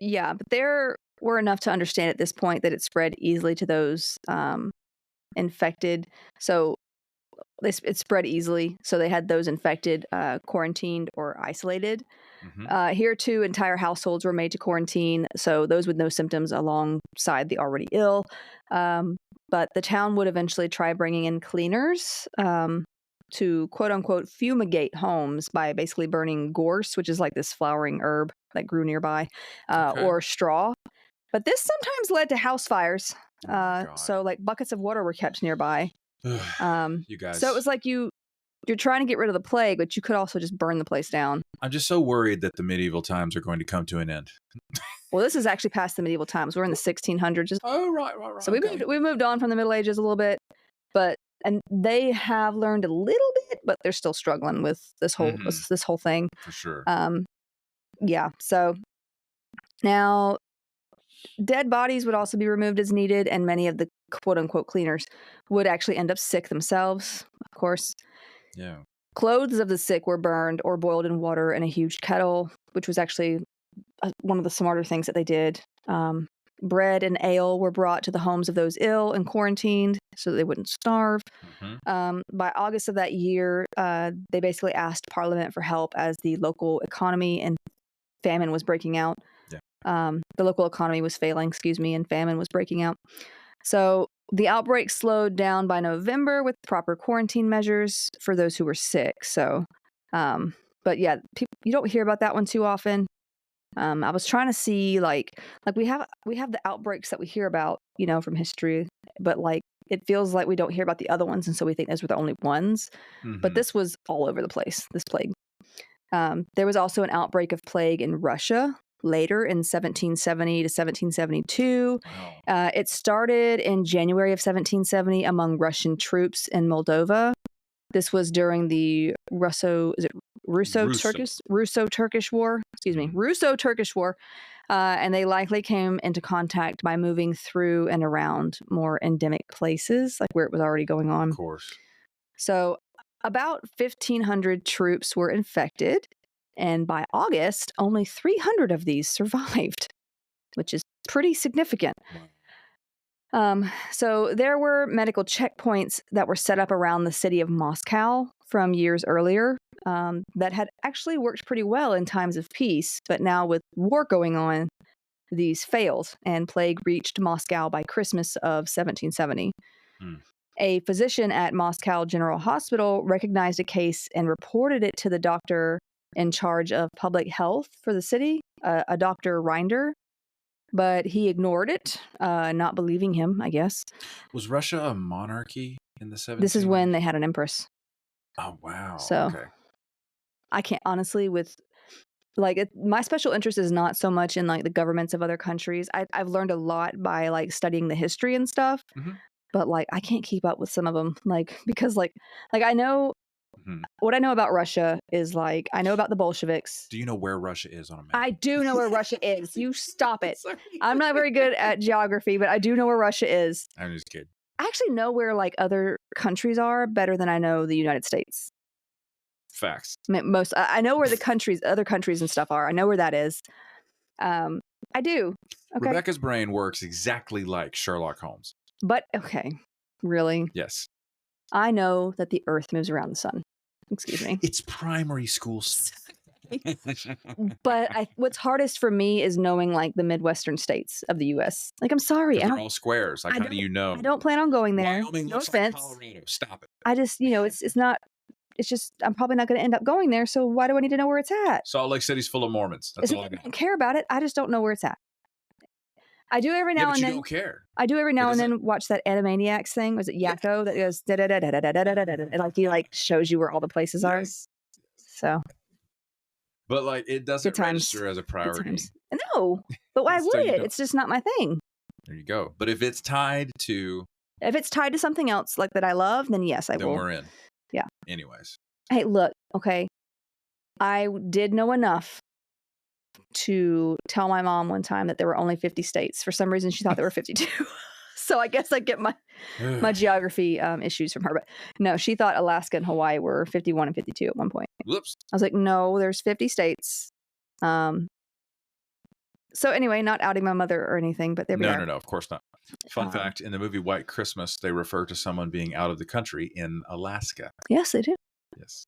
yeah, but there were enough to understand at this point that it spread easily to those infected. So it spread easily. So they had those infected quarantined or isolated. Here, too, entire households were made to quarantine. So those with no symptoms alongside the already ill. But the town would eventually try bringing in cleaners to, quote unquote, fumigate homes by basically burning gorse, which is like this flowering herb that grew nearby, or straw. But this sometimes led to house fires. So like buckets of water were kept nearby. You guys. So it was like you're trying to get rid of the plague, but you could also just burn the place down. I'm just so worried that the medieval times are going to come to an end. Well, this is actually past the medieval times. We're in the 1600s. Oh, right. So we moved on from the Middle Ages a little bit, and they have learned a little bit, but they're still struggling with this whole thing. For sure. Yeah. So now, dead bodies would also be removed as needed, and many of the quote unquote cleaners would actually end up sick themselves, of course. Yeah. Clothes of the sick were burned or boiled in water in a huge kettle, which was actually one of the smarter things that they did. Bread and ale were brought to the homes of those ill and quarantined so that they wouldn't starve. By August of that year, they basically asked Parliament for help as the local economy and famine was breaking out. Yeah. The local economy was failing, and famine was breaking out. So the outbreak slowed down by November with proper quarantine measures for those who were sick. So, but yeah, you don't hear about that one too often. I was trying to see like we have the outbreaks that we hear about, from history, but like it feels like we don't hear about the other ones, and so we think those were the only ones. But this was all over the place. This plague. There was also an outbreak of plague in Russia later in 1770 to 1772. Wow. It started in January of 1770 among Russian troops in Moldova. This was during the Russo-Turkish War? Excuse me, Russo-Turkish War. And they likely came into contact by moving through and around more endemic places, like where it was already going on. Of course. So about 1,500 troops were infected, and by August, only 300 of these survived, which is pretty significant. So there were medical checkpoints that were set up around the city of Moscow from years earlier that had actually worked pretty well in times of peace, but now with war going on, these failed, and plague reached Moscow by Christmas of 1770. A physician at Moscow General Hospital recognized a case and reported it to the doctor in charge of public health for the city, a Dr. Rinder. But he ignored it, not believing him, I guess. Was Russia a monarchy in the 1700s? This is when they had an empress. Oh, wow. So, okay. I can't, honestly, with, like, my special interest is not so much in, like, the governments of other countries. I've learned a lot by, like, studying the history and stuff. But, like, I can't keep up with some of them, like, because, like I know, what I know about Russia is, like, I know about the Bolsheviks. Do you know where Russia is on a map? I do know where Russia is. You stop it. I'm not very good at geography, but I do know where Russia is. I'm just kidding. I actually know where, like, other countries are better than I know the United States. Facts. I know where the other countries and stuff are. I know where that is. I do. Okay. Rebecca's brain works exactly like Sherlock Holmes. But, okay. Really? Yes. I know that the Earth moves around the sun. Excuse me. It's primary school stuff. But what's hardest for me is knowing, like, the Midwestern states of the U.S. Like, I'm sorry. They're all squares. Like, how do you know? I don't plan on going there. Wyoming No looks offense. like Colorado. Stop it. I just, it's not, it's just, I'm probably not going to end up going there. So why do I need to know where it's at? Salt Lake City's full of Mormons. That's all I got. I don't care about it. I just don't know where it's at. I do every now and then. You don't care. I do every now and then watch that Animaniacs thing. Was it Yakko that goes da da da da da da da da da, and like he like shows you where all the places are. So, but like it doesn't register as a priority. No, but why would it? It's just not my thing. There you go. But if it's tied to something else like that I love, then yes, I will. Then we're in. Yeah. Anyways. Hey, look. Okay, I did know enough to tell my mom one time that there were only 50 states. For some reason, she thought there were 52. So I guess I get my geography issues from her. But no, she thought Alaska and Hawaii were 51 and 52 at one point. Whoops. I was like, no, there's 50 states. So anyway, not outing my mother or anything, but there we are. No, of course not. Fun fact, in the movie White Christmas, they refer to someone being out of the country in Alaska. Yes, they do. Yes.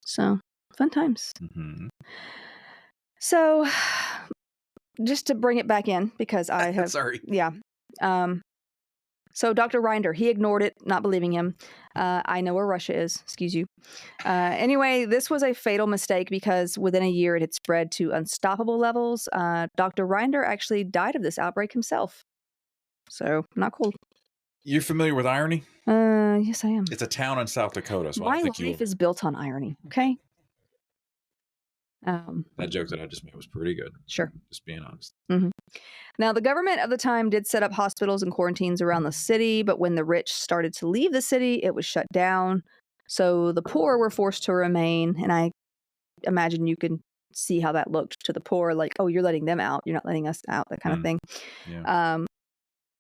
So, fun times. So, just to bring it back in, because I have... Sorry. Yeah. So Dr. Rinder, he ignored it, not believing him. I know where Russia is. Excuse you. Anyway, this was a fatal mistake because within a year it had spread to unstoppable levels. Dr. Rinder actually died of this outbreak himself. So, not cool. You're familiar with irony? Yes, I am. It's a town in South Dakota. So my life is built on irony, okay? That joke that I just made was pretty good. Sure. Just being honest. Now, the government of the time did set up hospitals and quarantines around the city, but when the rich started to leave the city, it was shut down. So the poor were forced to remain, and I imagine you can see how that looked to the poor, like, oh, you're letting them out, you're not letting us out, that kind of thing. Yeah.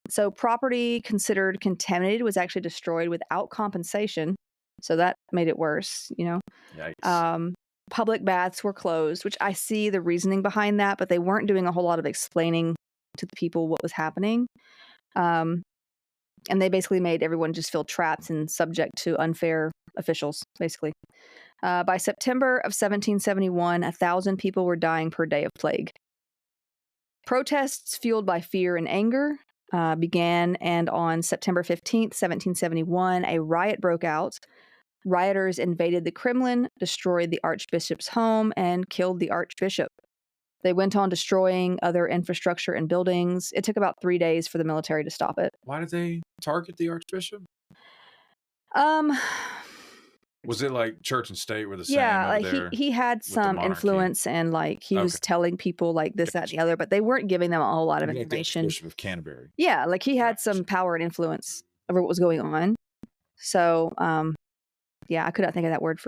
So property considered contaminated was actually destroyed without compensation, so that made it worse, Yikes. Public baths were closed, which I see the reasoning behind that, but they weren't doing a whole lot of explaining to the people what was happening. And they basically made everyone just feel trapped and subject to unfair officials, basically. By September of 1771, 1,000 people were dying per day of plague. Protests fueled by fear and anger began, and on September 15th, 1771, a riot broke out. Rioters invaded the Kremlin, destroyed the archbishop's home, and killed the archbishop. They went on destroying other infrastructure and buildings. It took about 3 days for the military to stop it. Why did they target the archbishop? Was it like church and state were the same Yeah, over like there he had with the some monarchy? influence and like he Okay. was telling people like this, that, and Gotcha. the other, but they weren't giving them a whole lot of Like the information. Archbishop of Canterbury. Yeah, like he had some Gotcha. power and influence over what was going on. So, yeah, I could not think of that word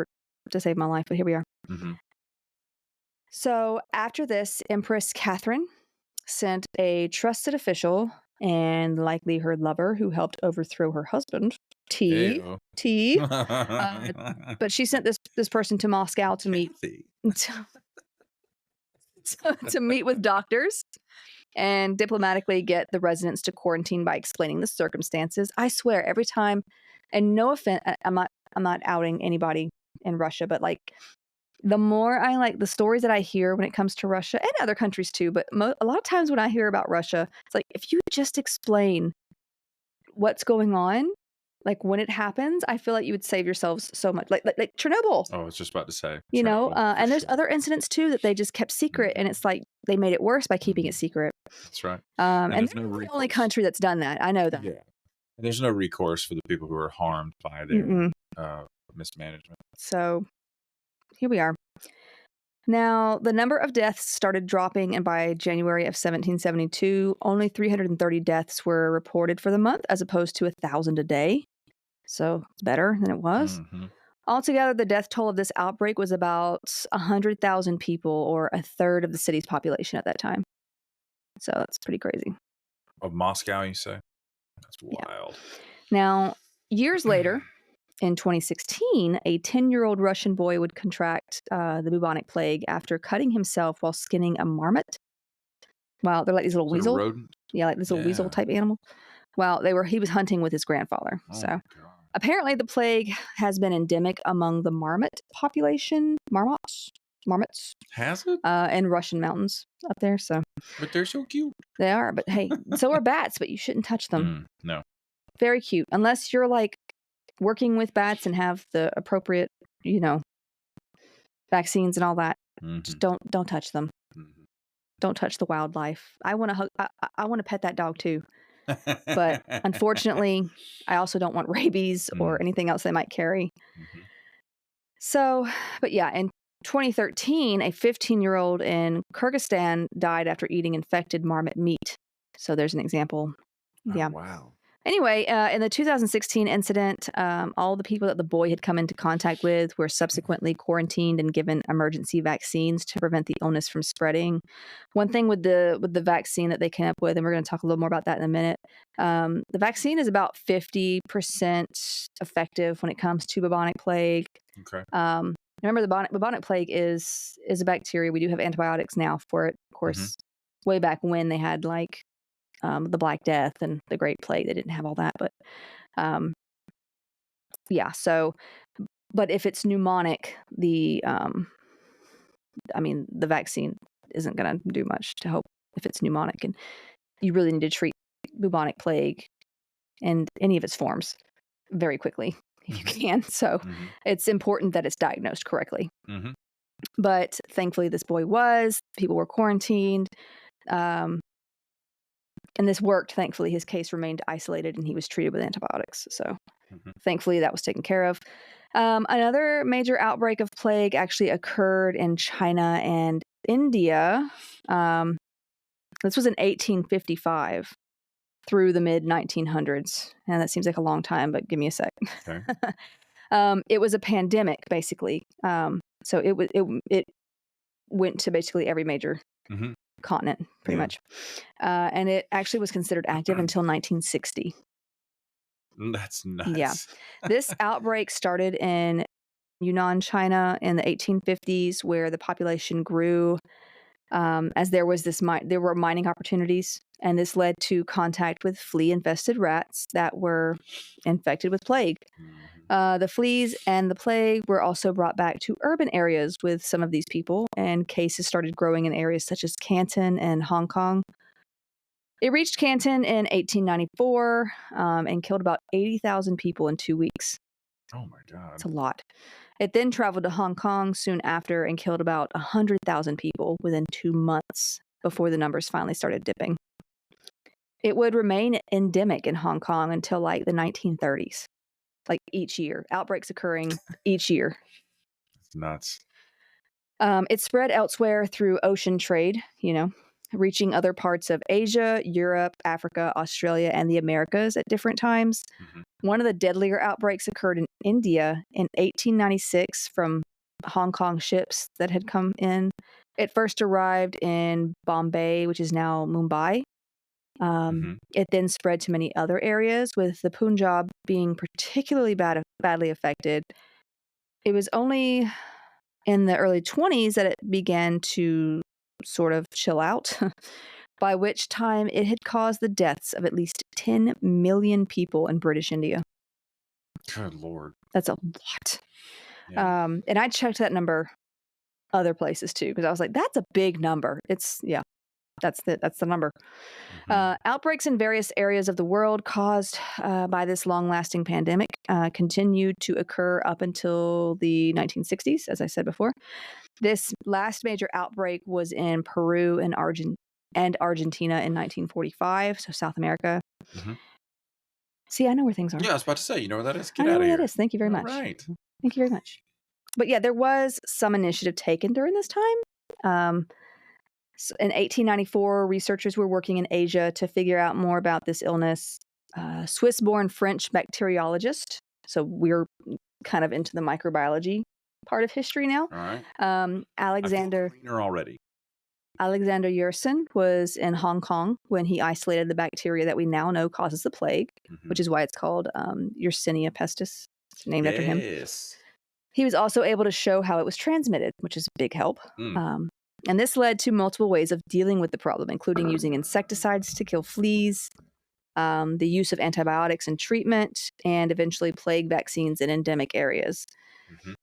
to save my life, but here we are. Mhm. So after this, Empress Catherine sent a trusted official and likely her lover who helped overthrow her husband, Ew. but she sent this person to Moscow to meet to meet with doctors and diplomatically get the residents to quarantine by explaining the circumstances. I swear, every time, and no offense, I'm not outing anybody in Russia, but like the more I like the stories that I hear when it comes to Russia and other countries too, but a lot of times when I hear about Russia, it's like if you just explain what's going on, like when it happens, I feel like you would save yourselves so much. Like Chernobyl. Oh, I was just about to say. You know, Chernobyl, and there's sure. other incidents too that they just kept secret, and it's like they made it worse by keeping it secret. That's right. And there's they're no not the only recourse. country that's done that. I know that. Yeah. And there's no recourse for the people who are harmed by their mismanagement. So here we are. Now, the number of deaths started dropping, and by January of 1772, only 330 deaths were reported for the month, as opposed to 1,000 a day. So it's better than it was. Mm-hmm. Altogether, the death toll of this outbreak was about 100,000 people, or a third of the city's population at that time. So that's pretty crazy. Of Moscow, you say? That's wild. Yeah. Now, years later, in 2016, a 10-year-old Russian boy would contract the bubonic plague after cutting himself while skinning a marmot. Wow, they're like these little weasel. Rodent? Yeah, like this little weasel type animal. Well, he was hunting with his grandfather. Oh, so my God. apparently the plague has been endemic among the marmot population. Marmots. Has it? In Russian mountains up there. So, but they're so cute. They are, but hey, so are bats, but you shouldn't touch them. No. Very cute, unless you're like working with bats and have the appropriate, vaccines and all that. Just don't touch them. Mm-hmm. Don't touch the wildlife. I want to hug. I want to pet that dog too, but unfortunately, I also don't want rabies or anything else they might carry. Mm-hmm. So, but yeah, in 2013, a 15-year-old in Kyrgyzstan died after eating infected marmot meat. So there's an example. Yeah. Oh, wow. Anyway, in the 2016 incident, all the people that the boy had come into contact with were subsequently quarantined and given emergency vaccines to prevent the illness from spreading. One thing with the vaccine that they came up with, and we're going to talk a little more about that in a minute, the vaccine is about 50% effective when it comes to bubonic plague. Okay. Remember, the bubonic plague is a bacteria. We do have antibiotics now for it. Of course, way back when they had like the Black Death and the Great Plague, they didn't have all that. But yeah. So, but if it's pneumonic, the vaccine isn't going to do much to help if it's pneumonic, and you really need to treat bubonic plague in any of its forms very quickly if you can. So it's important that it's diagnosed correctly. But thankfully, this boy people were quarantined. And this worked. Thankfully, his case remained isolated and he was treated with antibiotics. So thankfully, that was taken care of. Another major outbreak of plague actually occurred in China and India. This was in 1855 through the mid-1900s. And that seems like a long time, but give me a sec. Okay. It was a pandemic, basically. So it went to basically every major continent, pretty much. And it actually was considered active until 1960. That's nuts. Yeah. This outbreak started in Yunnan, China in the 1850s, where the population grew as there were mining opportunities. And this led to contact with flea-infested rats that were infected with plague. The fleas and the plague were also brought back to urban areas with some of these people, and cases started growing in areas such as Canton and Hong Kong. It reached Canton in 1894 and killed about 80,000 people in 2 weeks. Oh my God. It's a lot. It then traveled to Hong Kong soon after and killed about 100,000 people within 2 months before the numbers finally started dipping. It would remain endemic in Hong Kong until like the 1930s. like each year, outbreaks occurring each year. It's nuts. It spread elsewhere through ocean trade, reaching other parts of Asia, Europe, Africa, Australia, and the Americas at different times. Mhm. One of the deadlier outbreaks occurred in India in 1896 from Hong Kong ships that had come in. It first arrived in Bombay, which is now Mumbai. It then spread to many other areas, with the Punjab being particularly badly affected. It was only in the early 20s that it began to sort of chill out, by which time it had caused the deaths of at least 10 million people in British India. Good Lord. That's a lot. Yeah. And I checked that number other places too, because I was like, that's a big number. That's the number. Outbreaks in various areas of the world caused by this long-lasting pandemic continued to occur up until the 1960s, as I said before. This last major outbreak was in Peru and Argentina in 1945, so South America. See, I know where things are. Yeah, I was about to say, you know where that is? I know where that is. Thank you very much. Right. Thank you very much. But yeah, there was some initiative taken during this time. In 1894, researchers were working in Asia to figure out more about this illness. Swiss-born French bacteriologist, so we're kind of into the microbiology part of history now. All right. Alexander I feel cleaner already. Alexander Yersin was in Hong Kong when he isolated the bacteria that we now know causes the plague, which is why it's called Yersinia pestis. It's named after him. Yes. He was also able to show how it was transmitted, which is a big help. And this led to multiple ways of dealing with the problem, including using insecticides to kill fleas, the use of antibiotics in treatment, and eventually plague vaccines in endemic areas.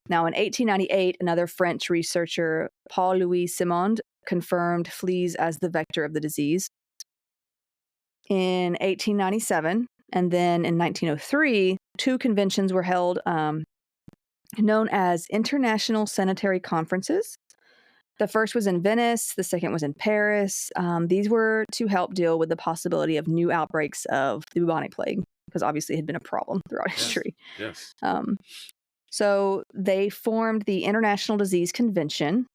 Now, in 1898, another French researcher, Paul-Louis Simond, confirmed fleas as the vector of the disease. In 1897, and then in 1903, two conventions were held known as International Sanitary Conferences. The first was in Venice. The second was in Paris. These were to help deal with the possibility of new outbreaks of the bubonic plague, because obviously it had been a problem throughout history. Yes. So they formed the International Disease Convention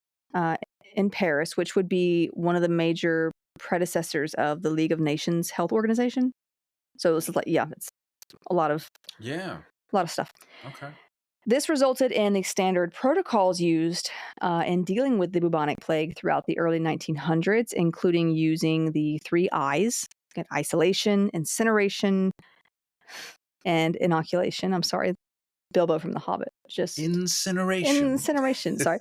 in Paris, which would be one of the major predecessors of the League of Nations Health Organization. So this is like, it's a lot of stuff. Okay. This resulted in the standard protocols used in dealing with the bubonic plague throughout the early 1900s, including using the 3 I's: isolation, incineration, and inoculation. I'm sorry, Bilbo from The Hobbit. Just incineration. Sorry.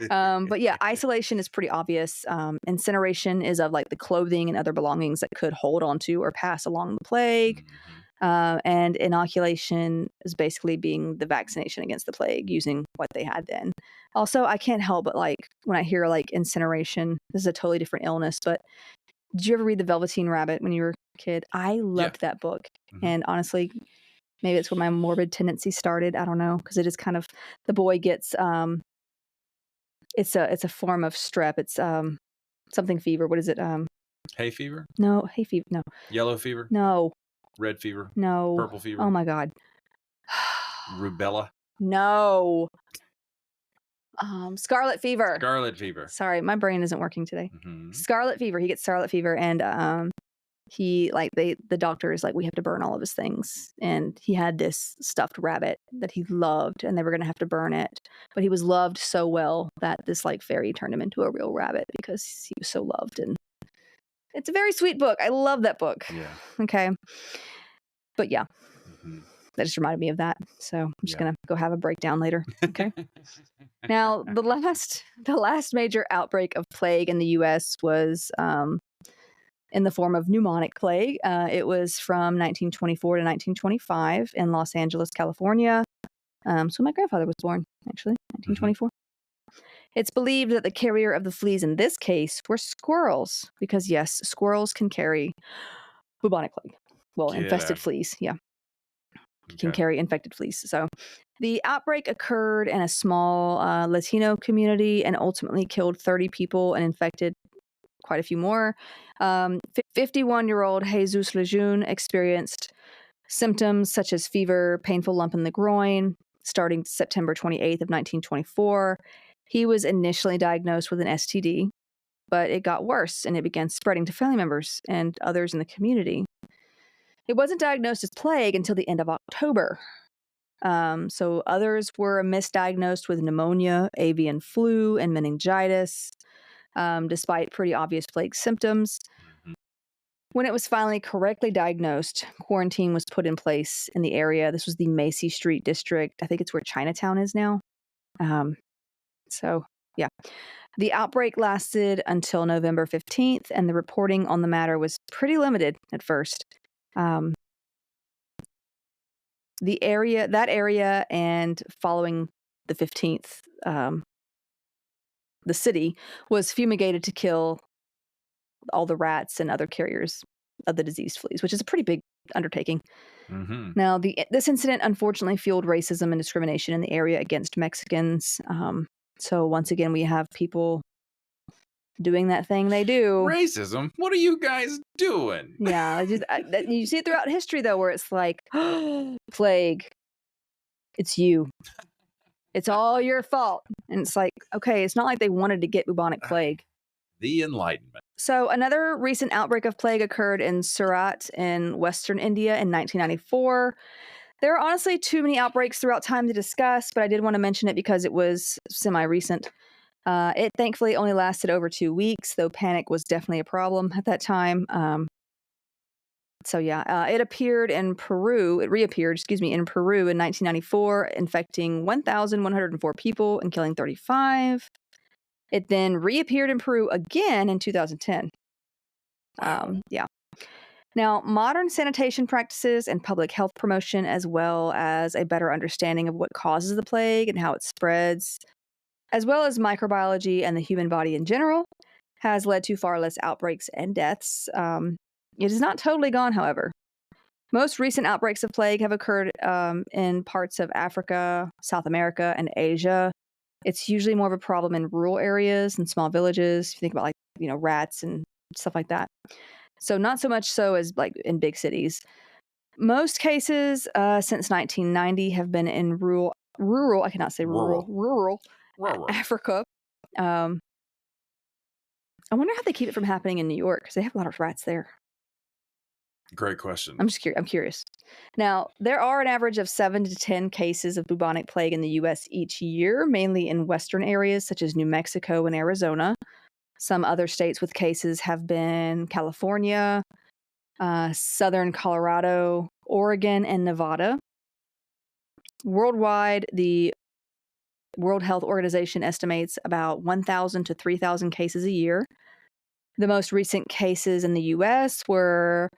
But yeah, isolation is pretty obvious. Incineration is of like the clothing and other belongings that could hold onto or pass along the plague. And inoculation is basically being the vaccination against the plague using what they had then. Also, I can't help but like when I hear like incineration, this is a totally different illness, but did you ever read The Velveteen Rabbit when you were a kid? I loved that book. And honestly, maybe it's when my morbid tendency started. I don't know, because it is kind of, the boy gets it's a form of strep. It's something fever. What is it? Hay fever? No, hay fever. No. Yellow fever? No. Red fever? No. Purple fever? Oh my God. Rubella? No. Scarlet fever. Scarlet fever. Sorry, my brain isn't working today. Scarlet fever. He gets scarlet fever, and he the doctor is like, we have to burn all of his things. And he had this stuffed rabbit that he loved, and they were gonna have to burn it. But he was loved so well that this like fairy turned him into a real rabbit because he was so loved. And it's a very sweet book. I love that book. Yeah. Okay. But yeah. That just reminded me of that. So I'm just gonna go have a breakdown later. Okay. Now the last major outbreak of plague in the US was in the form of pneumonic plague. It was from 1924 to 1925 in Los Angeles, California. So my grandfather was born, actually, 1924. It's believed that the carrier of the fleas in this case were squirrels, because yes, squirrels can carry bubonic plague. Well, infested fleas, can carry infected fleas. So the outbreak occurred in a small Latino community and ultimately killed 30 people and infected quite a few more. 51-year-old Jesus Lejeune experienced Symptoms such as fever, painful lump in the groin, starting September 28th of 1924. He was initially diagnosed with an STD, but it got worse and it began spreading to family members and others in the community. It wasn't diagnosed as plague until the end of October. So others were misdiagnosed with pneumonia, avian flu, and meningitis, despite pretty obvious plague symptoms. When it was finally correctly diagnosed, quarantine was put in place in the area. This was the Macy Street district. I think it's where Chinatown is now. So, yeah. The outbreak lasted until November 15th, and the reporting on the matter was pretty limited at first. That area, and following the 15th, the city was fumigated to kill all the rats and other carriers of the diseased fleas, which is a pretty big undertaking. Now, this incident unfortunately fueled racism and discrimination in the area against Mexicans. So once again, we have people doing that thing they do. Racism? What are you guys doing? Yeah, you see it throughout history, though, where it's like, plague, it's you. It's all your fault. And it's like, okay, it's not like they wanted to get bubonic plague. The Enlightenment. So another recent outbreak of plague occurred in Surat in western India in 1994. There are honestly too many outbreaks throughout time to discuss, but I did want to mention it because it was semi-recent. It thankfully only lasted over 2 weeks, though panic was definitely a problem at that time. It reappeared in Peru in 1994, infecting 1,104 people and killing 35. It then reappeared in Peru again in 2010. Now, modern sanitation practices and public health promotion, as well as a better understanding of what causes the plague and how it spreads, as well as microbiology and the human body in general, has led to far less outbreaks and deaths. It is not totally gone, however. Most recent outbreaks of plague have occurred in parts of Africa, South America, and Asia. It's usually more of a problem in rural areas and small villages. If you think about rats and stuff like that. So not so much so as like in big cities. Most cases since 1990 have been in rural Africa. I wonder how they keep it from happening in New York, because they have a lot of rats there. Great question. I'm curious. Now, there are an average of 7 to 10 cases of bubonic plague in the U.S. each year, mainly in western areas such as New Mexico and Arizona. Some other states with cases have been California, southern Colorado, Oregon, and Nevada. Worldwide, the World Health Organization estimates about 1,000 to 3,000 cases a year. The most recent cases in the U.S. were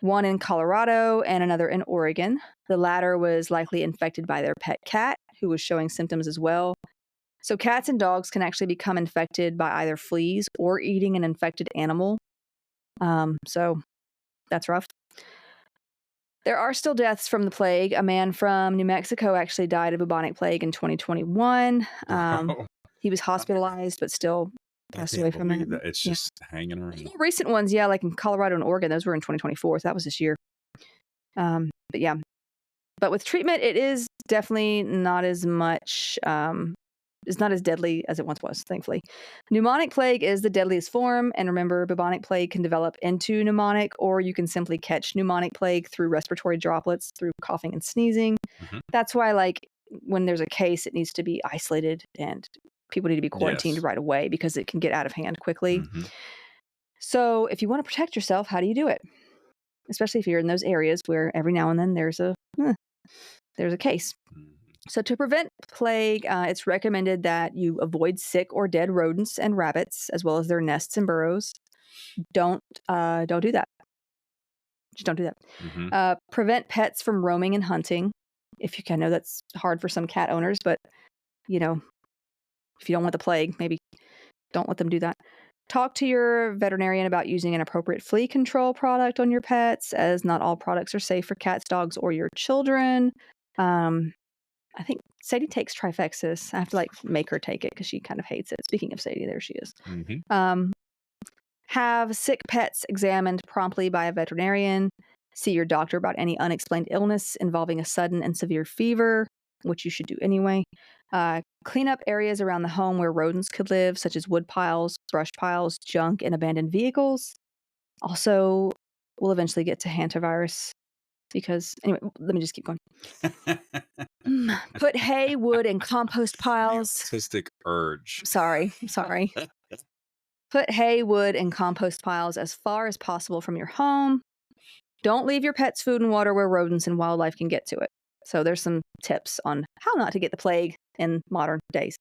one in Colorado and another in Oregon. The latter was likely infected by their pet cat, who was showing symptoms as well. So cats and dogs can actually become infected by either fleas or eating an infected animal. So that's rough. There are still deaths from the plague. A man from New Mexico actually died of bubonic plague in 2021. He was hospitalized, but still passed away from it. It's just hanging around. More recent ones, like in Colorado and Oregon, those were in 2024. So that was this year. But with treatment, it is definitely not as much. It's not as deadly as it once was, thankfully. Pneumonic plague is the deadliest form, and remember, bubonic plague can develop into pneumonic, or you can simply catch pneumonic plague through respiratory droplets, through coughing and sneezing. That's why, when there's a case, it needs to be isolated, and people need to be quarantined right away because it can get out of hand quickly. So if you want to protect yourself, how do you do it? Especially if you're in those areas where every now and then there's a case. So to prevent plague, it's recommended that you avoid sick or dead rodents and rabbits, as well as their nests and burrows. Don't do that. Just don't do that. Prevent pets from roaming and hunting. If you can, know that's hard for some cat owners, but if you don't want the plague, maybe don't let them do that. Talk to your veterinarian about using an appropriate flea control product on your pets, as not all products are safe for cats, dogs, or your children. I think Sadie takes Trifexis. I have to make her take it because she kind of hates it. Speaking of Sadie, there she is. Have sick pets examined promptly by a veterinarian. See your doctor about any unexplained illness involving a sudden and severe fever, which you should do anyway. Clean up areas around the home where rodents could live, such as wood piles, brush piles, junk, and abandoned vehicles. Also, we'll eventually get to hantavirus because, anyway, let me just keep going. Put hay, wood, and compost piles. Autistic urge. Sorry. Put hay, wood, and compost piles as far as possible from your home. Don't leave your pets' food and water where rodents and wildlife can get to it. So there's some tips on how not to get the plague in modern days.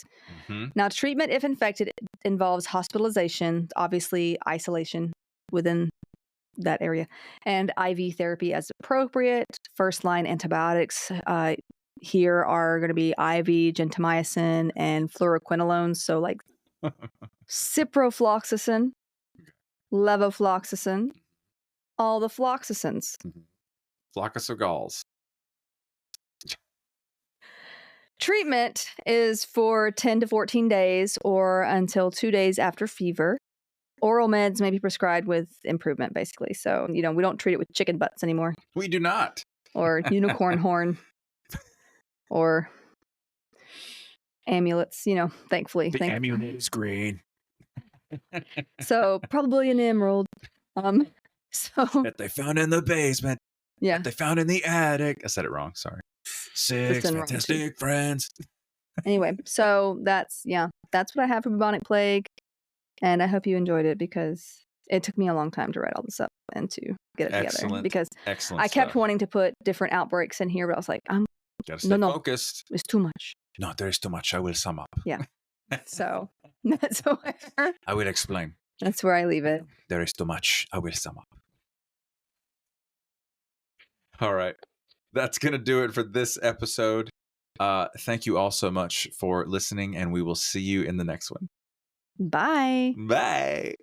Mm-hmm. Now, treatment, if infected, involves hospitalization, obviously isolation within that area, and IV therapy as appropriate. First-line antibiotics here are going to be IV gentamicin and fluoroquinolones. So like ciprofloxacin, levofloxacin, all the floxacins. Flockus of galls. Treatment is for 10 to 14 days or until 2 days after fever. Oral meds may be prescribed with improvement, basically. So, we don't treat it with chicken butts anymore. We do not. Or unicorn horn. Or amulets, thankfully. The amulet is green. So, probably an emerald. That they found in the basement. Yeah. That they found in the attic. I said it wrong. Sorry. 6 fantastic friends. Anyway, so that's what I have for bubonic plague. And I hope you enjoyed it because it took me a long time to write all this up and to get it together. Because I kept wanting to put different outbreaks in here, but I was like, gotta stay focused. It's too much. No, there is too much. I will sum up. Yeah. So that's where I will explain. That's where I leave it. There is too much. I will sum up. All right. That's going to do it for this episode. Thank you all so much for listening, and we will see you in the next one. Bye. Bye.